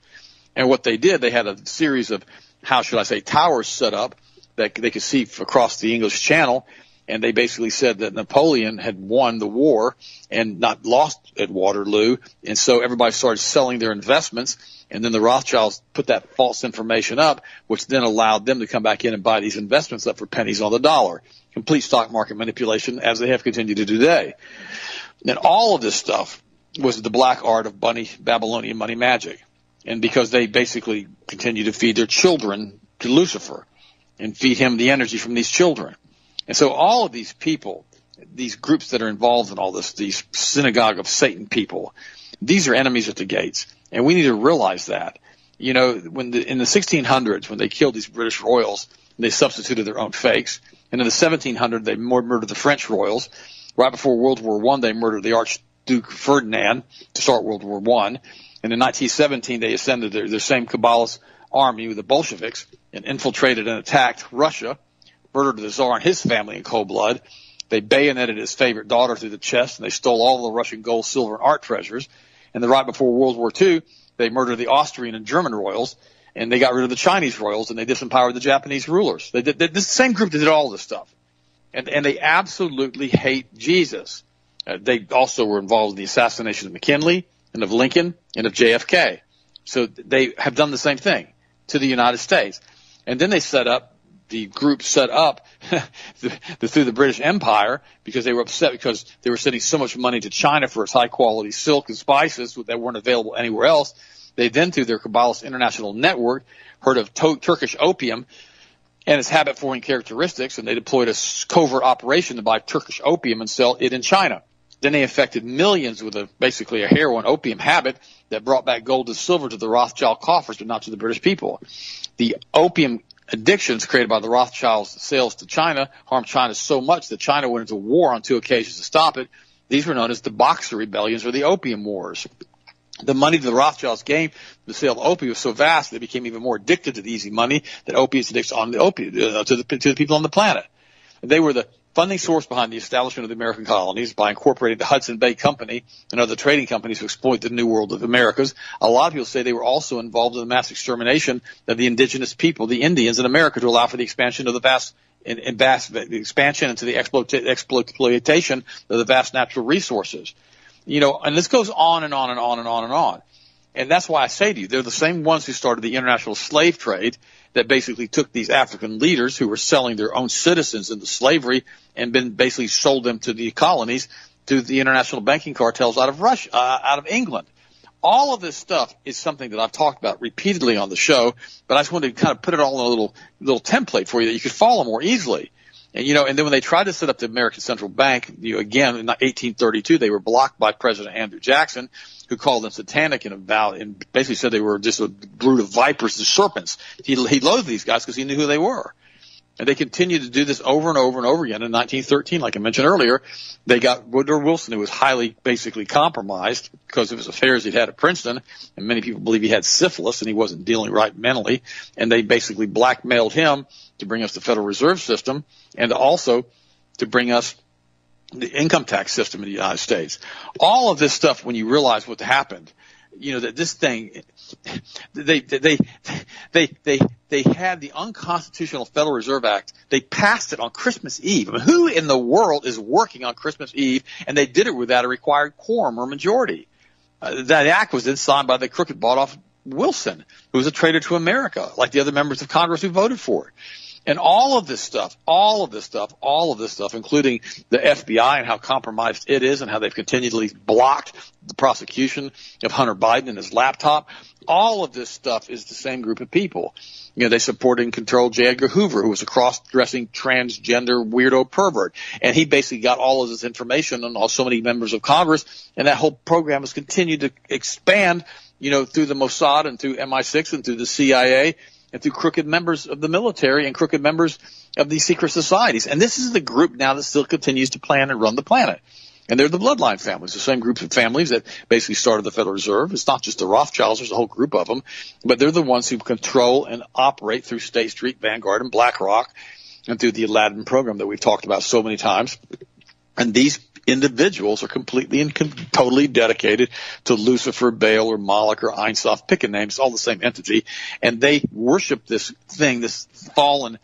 And what they did, they had a series of, towers set up that they could see across the English Channel, and they basically said that Napoleon had won the war and not lost at Waterloo, and so everybody started selling their investments, and then the Rothschilds put that false information up, which then allowed them to come back in and buy these investments up for pennies on the dollar. Complete stock market manipulation, as they have continued to do today. And all of this stuff was the black art of Babylonian money magic. And because they basically continue to feed their children to Lucifer and feed him the energy from these children. And so all of these people, these groups that are involved in all this, these synagogue of Satan people, these are enemies at the gates. And we need to realize that. You know, in the 1600s, when they killed these British royals, they substituted their own fakes. And in the 1700s, they murdered the French royals. Right before World War I, they murdered the Archduke Ferdinand to start World War I. And in 1917, they ascended their same Kabbalist army with the Bolsheviks and infiltrated and attacked Russia, murdered the Tsar and his family in cold blood. They bayoneted his favorite daughter through the chest, and they stole all the Russian gold, silver, and art treasures. And then right before World War II, they murdered the Austrian and German royals, and they got rid of the Chinese royals, and they disempowered the Japanese rulers. This is the same group that did all this stuff. And they absolutely hate Jesus. They also were involved in the assassination of McKinley and of Lincoln and of JFK. So they have done the same thing to the United States. And then the group set up through the British Empire because they were upset because they were sending so much money to China for its high-quality silk and spices that weren't available anywhere else. They then, through their Kabbalist International Network, heard of Turkish opium and its habit-forming characteristics, and they deployed a covert operation to buy Turkish opium and sell it in China. Then they infected millions with basically a heroin opium habit that brought back gold and silver to the Rothschild coffers, but not to the British people. The opium addictions created by the Rothschilds' sales to China harmed China so much that China went into war on 2 occasions to stop it. These were known as the Boxer Rebellions or the Opium Wars. The money the Rothschilds gained from the sale of opium was so vast they became even more addicted to the easy money that opiates addicts on the opium to the people on the planet. They were the funding source behind the establishment of the American colonies by incorporating the Hudson Bay Company and other trading companies to exploit the New World of Americas. A lot of people say they were also involved in the mass extermination of the indigenous people, the Indians in America, to allow for the expansion of the expansion into the exploitation of the vast natural resources. You know, and this goes on and on and on and on and on. And that's why I say to you, they're the same ones who started the international slave trade that basically took these African leaders who were selling their own citizens into slavery and basically sold them to the colonies, to the international banking cartels out of Russia, out of England. All of this stuff is something that I've talked about repeatedly on the show, but I just wanted to kind of put it all in a little template for you that you could follow more easily. And, you know, and then when they tried to set up the American Central Bank, again, in 1832, they were blocked by President Andrew Jackson, who called them satanic and basically said they were just a brood of vipers and serpents. He loathed these guys because he knew who they were. And they continued to do this over and over and over again. In 1913, like I mentioned earlier, they got Woodrow Wilson, who was highly basically compromised because of his affairs he'd had at Princeton, and many people believe he had syphilis and he wasn't dealing right mentally, and they basically blackmailed him to bring us the Federal Reserve System and also to bring us the income tax system in the United States. All of this stuff, when you realize what happened, you know, that this thing, they had the unconstitutional Federal Reserve Act. They passed it on Christmas Eve. I mean, who in the world is working on Christmas Eve? And they did it without a required quorum or majority. That act was then signed by the crooked bought-off Wilson, who was a traitor to America, like the other members of Congress who voted for it. And all of this stuff, including the FBI and how compromised it is and how they've continually blocked the prosecution of Hunter Biden and his laptop, all of this stuff is the same group of people. You know, they supported and controlled J. Edgar Hoover, who was a cross-dressing transgender weirdo pervert. And he basically got all of this information on so many members of Congress, and that whole program has continued to expand, you know, through the Mossad and through MI6 and through the CIA and through crooked members of the military and crooked members of these secret societies. And this is the group now that still continues to plan and run the planet. And they're the bloodline families, the same group of families that basically started the Federal Reserve. It's not just the Rothschilds, there's a whole group of them, but they're the ones who control and operate through State Street, Vanguard, and BlackRock, and through the Aladdin program that we've talked about so many times. And these individuals are completely and totally dedicated to Lucifer, Baal, or Moloch, or Ein Sof, pick a name, it's all the same entity, and they worship this thing, this fallen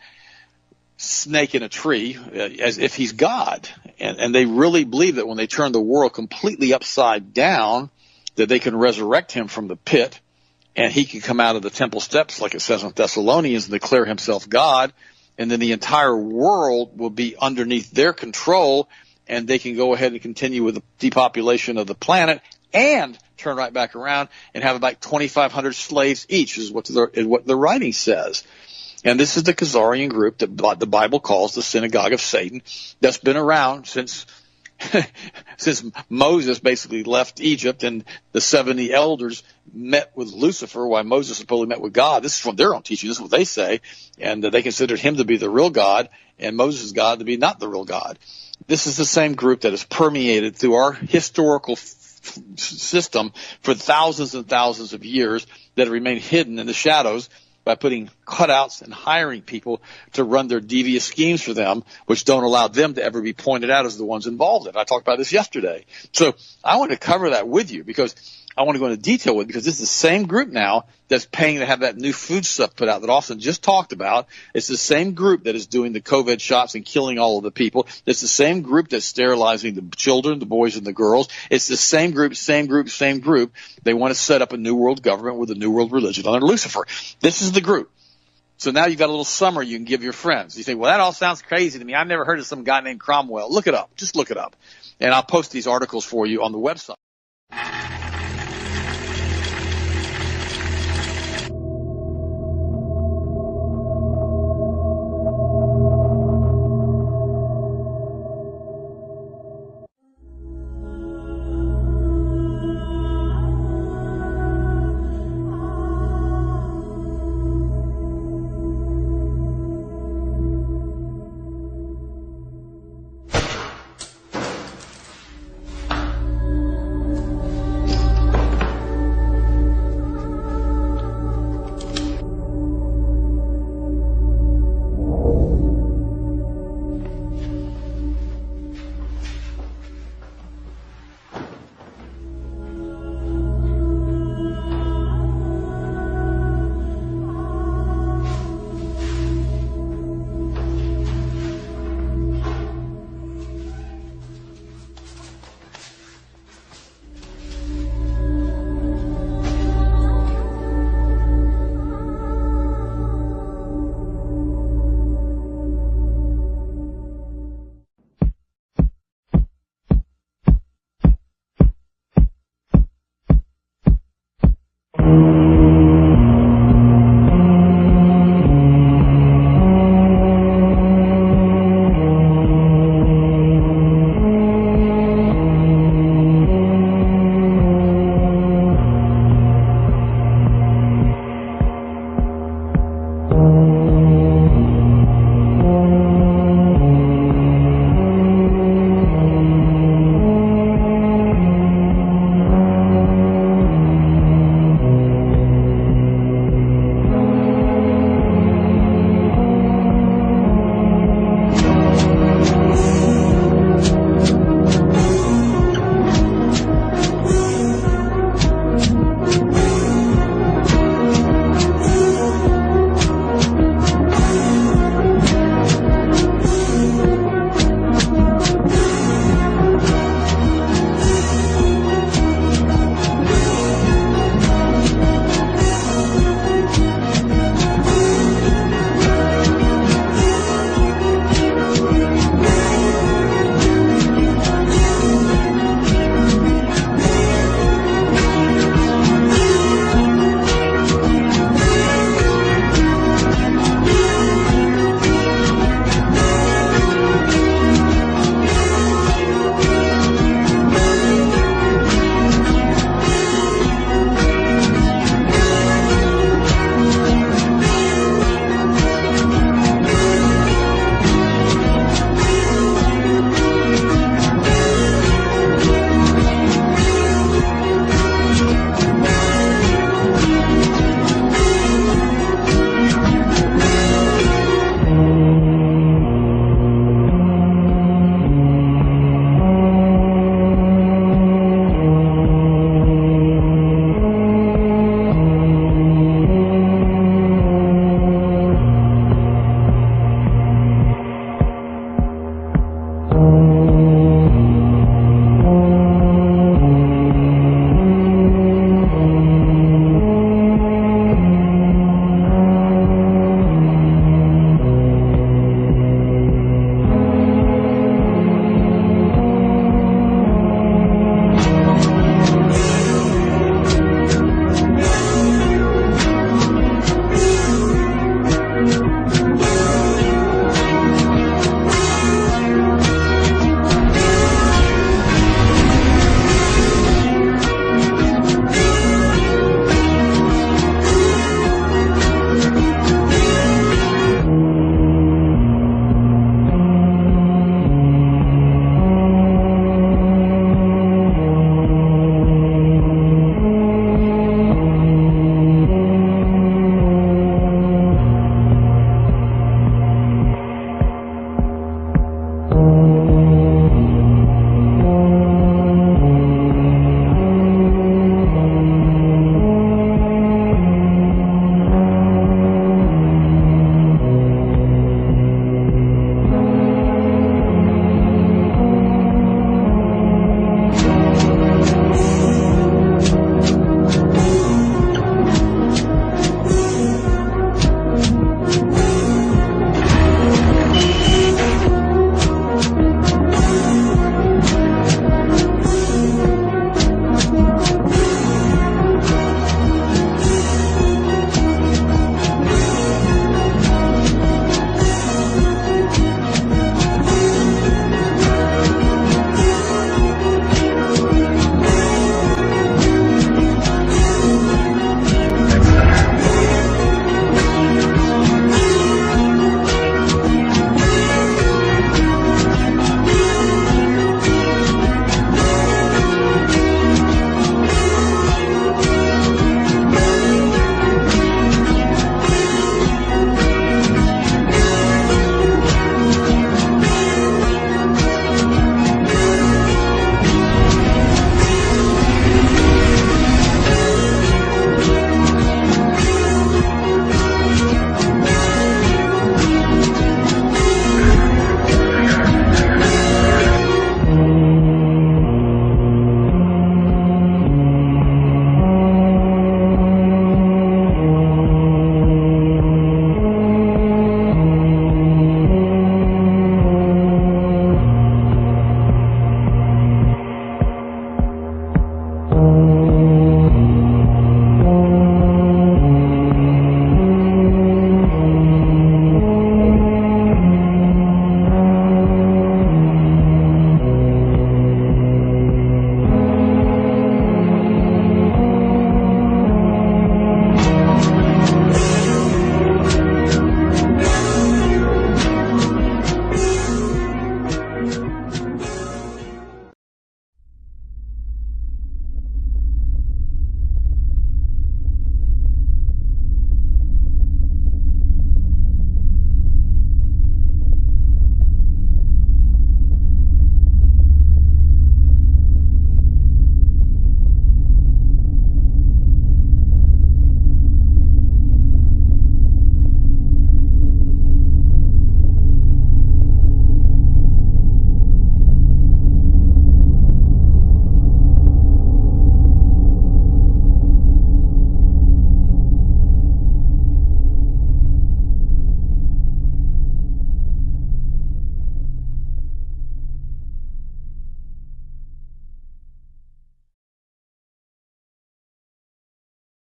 snake in a tree, as if he's God. And they really believe that when they turn the world completely upside down, that they can resurrect him from the pit, and he can come out of the temple steps, like it says in Thessalonians, and declare himself God, and then the entire world will be underneath their control, and they can go ahead and continue with the depopulation of the planet and turn right back around and have about 2,500 slaves each, is what the writing says. And this is the Khazarian group that the Bible calls the synagogue of Satan, that's been around since Moses basically left Egypt and the 70 elders met with Lucifer while Moses supposedly met with God. This is from their own teaching. This is what they say. And they considered him to be the real God and Moses' God to be not the real God. This is the same group that has permeated through our historical system for thousands and thousands of years, that remain hidden in the shadows by putting cutouts and hiring people to run their devious schemes for them, which don't allow them to ever be pointed out as the ones involved in it. I talked about this yesterday. So I want to cover that with you because I want to go into detail with it, because this is the same group now that's paying to have that new food stuff put out that Austin just talked about. It's the same group that is doing the COVID shots and killing all of the people. It's the same group that's sterilizing the children, the boys and the girls. It's the same group. They want to set up a new world government with a new world religion under Lucifer. This is the group. So now you've got a little summary you can give your friends. You think, well, that all sounds crazy to me. I've never heard of some guy named Cromwell. Look it up. Just look it up. And I'll post these articles for you on the website.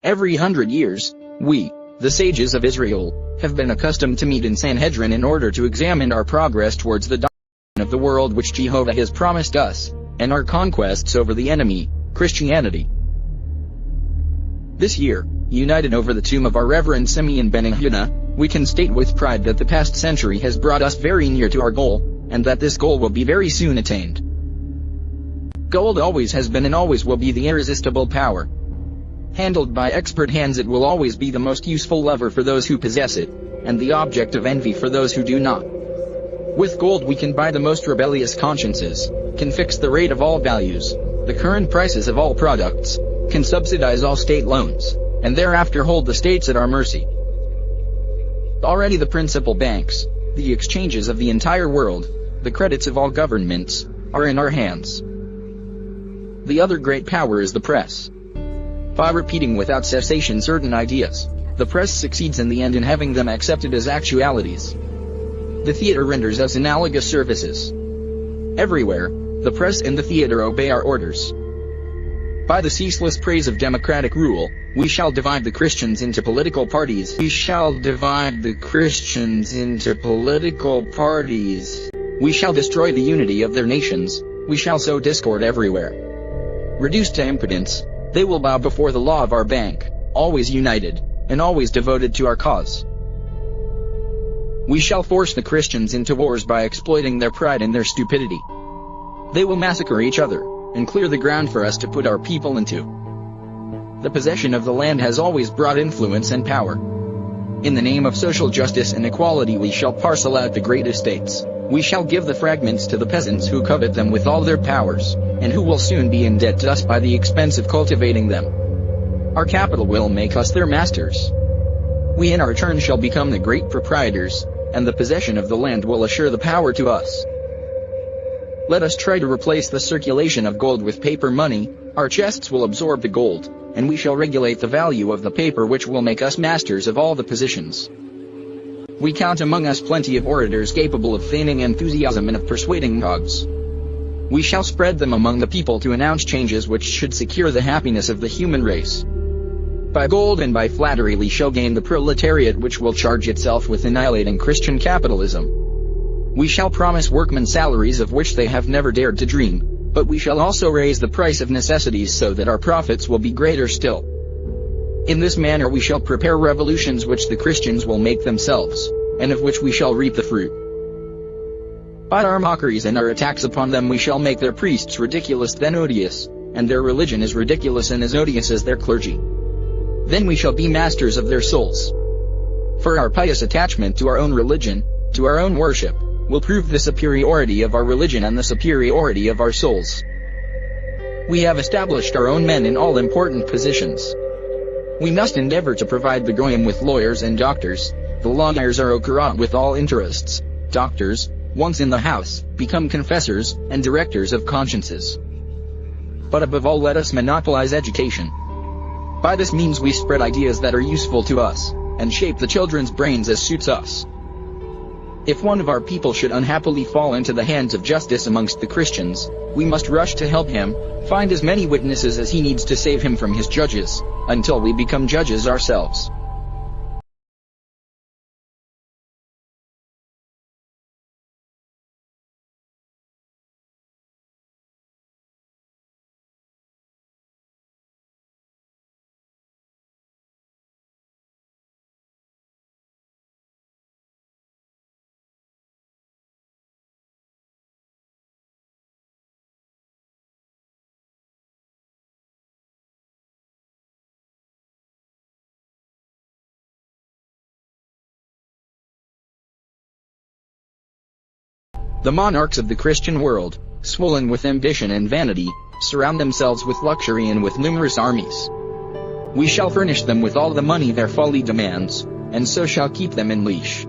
Every 100 years, we, the sages of Israel, have been accustomed to meet in Sanhedrin in order to examine our progress towards the doctrine of the world which Jehovah has promised us, and our conquests over the enemy, Christianity. This year, united over the tomb of our Reverend Simeon ben Yehuda, we can state with pride that the past century has brought us very near to our goal, and that this goal will be very soon attained. Gold always has been and always will be the irresistible power. Handled by expert hands, it will always be the most useful lever for those who possess it, and the object of envy for those who do not. With gold we can buy the most rebellious consciences, can fix the rate of all values, the current prices of all products, can subsidize all state loans, and thereafter hold the states at our mercy. Already the principal banks, the exchanges of the entire world, the credits of all governments, are in our hands. The other great power is the press. By repeating without cessation certain ideas, the press succeeds in the end in having them accepted as actualities. The theater renders us analogous services. Everywhere, the press and the theater obey our orders. By the ceaseless praise of democratic rule, we shall divide the Christians into political parties. We shall divide the Christians into political parties. We shall destroy the unity of their nations. We shall sow discord everywhere. Reduced to impotence, they will bow before the law of our bank, always united, and always devoted to our cause. We shall force the Christians into wars by exploiting their pride and their stupidity. They will massacre each other, and clear the ground for us to put our people into. The possession of the land has always brought influence and power. In the name of social justice and equality we shall parcel out the great estates. We shall give the fragments to the peasants who covet them with all their powers, and who will soon be in debt to us by the expense of cultivating them. Our capital will make us their masters. We in our turn shall become the great proprietors, and the possession of the land will assure the power to us. Let us try to replace the circulation of gold with paper money. Our chests will absorb the gold, and we shall regulate the value of the paper, which will make us masters of all the positions. We count among us plenty of orators capable of feigning enthusiasm and of persuading dogs. We shall spread them among the people to announce changes which should secure the happiness of the human race. By gold and by flattery we shall gain the proletariat which will charge itself with annihilating Christian capitalism. We shall promise workmen salaries of which they have never dared to dream, but we shall also raise the price of necessities so that our profits will be greater still. In this manner we shall prepare revolutions which the Christians will make themselves, and of which we shall reap the fruit. By our mockeries and our attacks upon them we shall make their priests ridiculous then odious, and their religion as ridiculous and as odious as their clergy. Then we shall be masters of their souls. For our pious attachment to our own religion, to our own worship, will prove the superiority of our religion and the superiority of our souls. We have established our own men in all important positions. We must endeavor to provide the goyim with lawyers and doctors. The lawyers are okra with all interests. Doctors, once in the house, become confessors and directors of consciences. But above all let us monopolize education. By this means we spread ideas that are useful to us, and shape the children's brains as suits us. If one of our people should unhappily fall into the hands of justice amongst the Christians, we must rush to help him, find as many witnesses as he needs to save him from his judges, until we become judges ourselves. The monarchs of the Christian world, swollen with ambition and vanity, surround themselves with luxury and with numerous armies. We shall furnish them with all the money their folly demands, and so shall keep them in leash.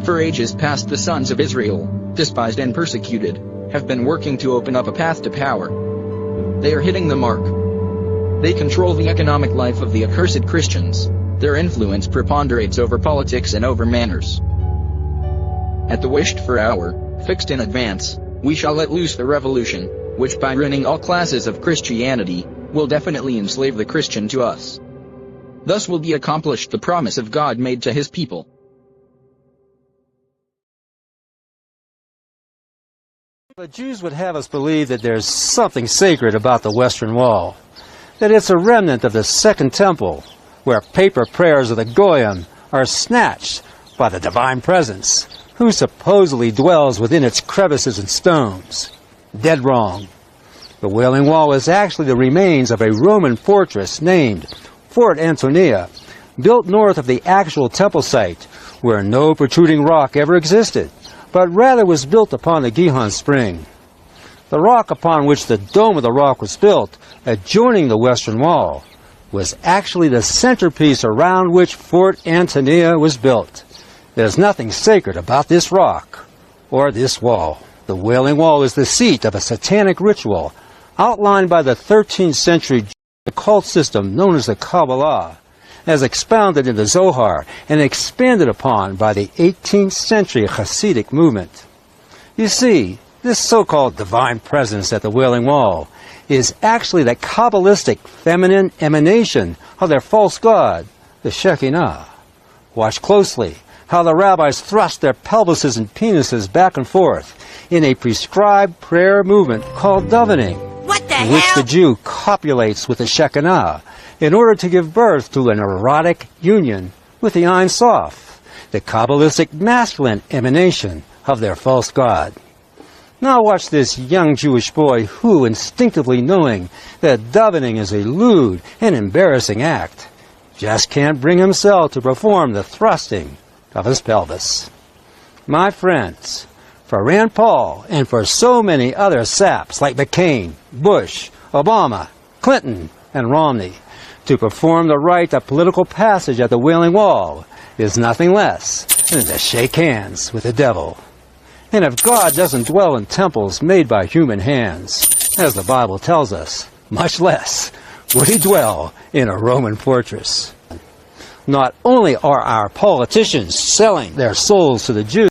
For ages past, the sons of Israel, despised and persecuted, have been working to open up a path to power. They are hitting the mark. They control the economic life of the accursed Christians. Their influence preponderates over politics and over manners. At the wished-for hour, fixed in advance, we shall let loose the revolution, which by ruining all classes of Christianity, will definitely enslave the Christian to us. Thus will be accomplished the promise of God made to his people. The Jews would have us believe that there's something sacred about the Western Wall, that it's a remnant of the Second Temple, where paper prayers of the Goyim are snatched by the divine presence, who supposedly dwells within its crevices and stones. Dead wrong. The Wailing Wall is actually the remains of a Roman fortress named Fort Antonia, built north of the actual temple site, where no protruding rock ever existed, but rather was built upon the Gihon Spring. The rock upon which the dome of the rock was built, adjoining the Western Wall, was actually the centerpiece around which Fort Antonia was built. There's nothing sacred about this rock or this wall. The Wailing Wall is the seat of a satanic ritual outlined by the 13th century occult system known as the Kabbalah, as expounded in the Zohar and expanded upon by the 18th century Hasidic movement. You see, this so-called divine presence at the Wailing Wall is actually the Kabbalistic feminine emanation of their false god, the Shekinah. Watch closely how the rabbis thrust their pelvises and penises back and forth in a prescribed prayer movement called davening, in which the Jew copulates with the Shekinah in order to give birth to an erotic union with the Ein Sof, the Kabbalistic masculine emanation of their false god. Now watch this young Jewish boy who, instinctively knowing that davening is a lewd and embarrassing act, just can't bring himself to perform the thrusting of his pelvis. My friends, for Rand Paul and for so many other saps like McCain, Bush, Obama, Clinton, and Romney, to perform the rite of political passage at the Wailing Wall is nothing less than to shake hands with the devil. And if God doesn't dwell in temples made by human hands, as the Bible tells us, much less would he dwell in a Roman fortress. Not only are our politicians selling their souls to the Jews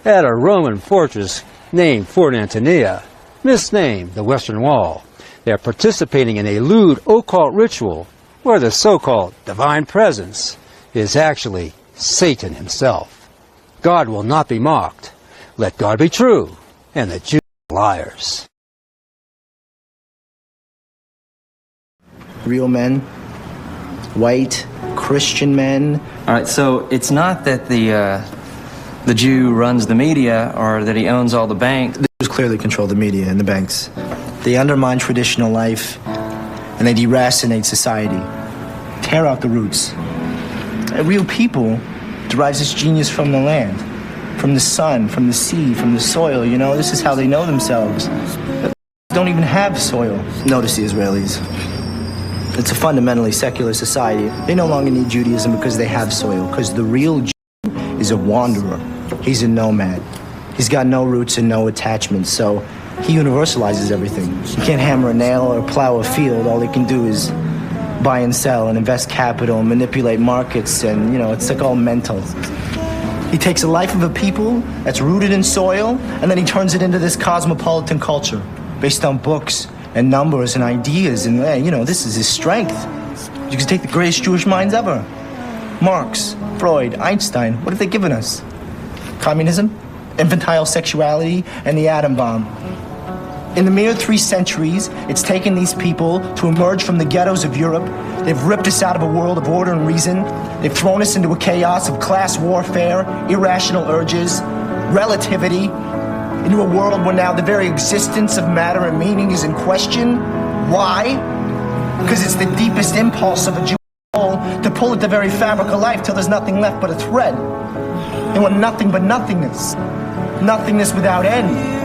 at a Roman fortress named Fort Antonia, misnamed the Western Wall, they're participating in a lewd occult ritual where the so-called divine presence is actually Satan himself. God will not be mocked. Let God be true, and the Jews are liars. Real men, white, Christian men. All right, so it's not that the Jew runs the media or that he owns all the banks. The Jews clearly control the media and the banks. They undermine traditional life, and they deracinate society, tear out the roots. Real people derives its genius from the land, from the sun, from the sea, from the soil. You know, this is how they know themselves. They don't even have soil. Notice the Israelis. It's a fundamentally secular society. They no longer need Judaism because they have soil, because the real Jew is a wanderer. He's a nomad. He's got no roots and no attachments, so he universalizes everything. You can't hammer a nail or plow a field. All he can do is buy and sell and invest capital and manipulate markets, and, you know, it's like all mental. He takes a life of a people that's rooted in soil, and then he turns it into this cosmopolitan culture based on books and numbers and ideas, and, you know, this is his strength. You can take the greatest Jewish minds ever. Marx, Freud, Einstein, what have they given us? Communism, infantile sexuality, and the atom bomb. In the mere 3 centuries, it's taken these people to emerge from the ghettos of Europe. They've ripped us out of a world of order and reason. They've thrown us into a chaos of class warfare, irrational urges, relativity, into a world where now the very existence of matter and meaning is in question. Why? Because it's the deepest impulse of a Jewish soul to pull at the very fabric of life till there's nothing left but a thread. They want nothing but nothingness. Nothingness without end.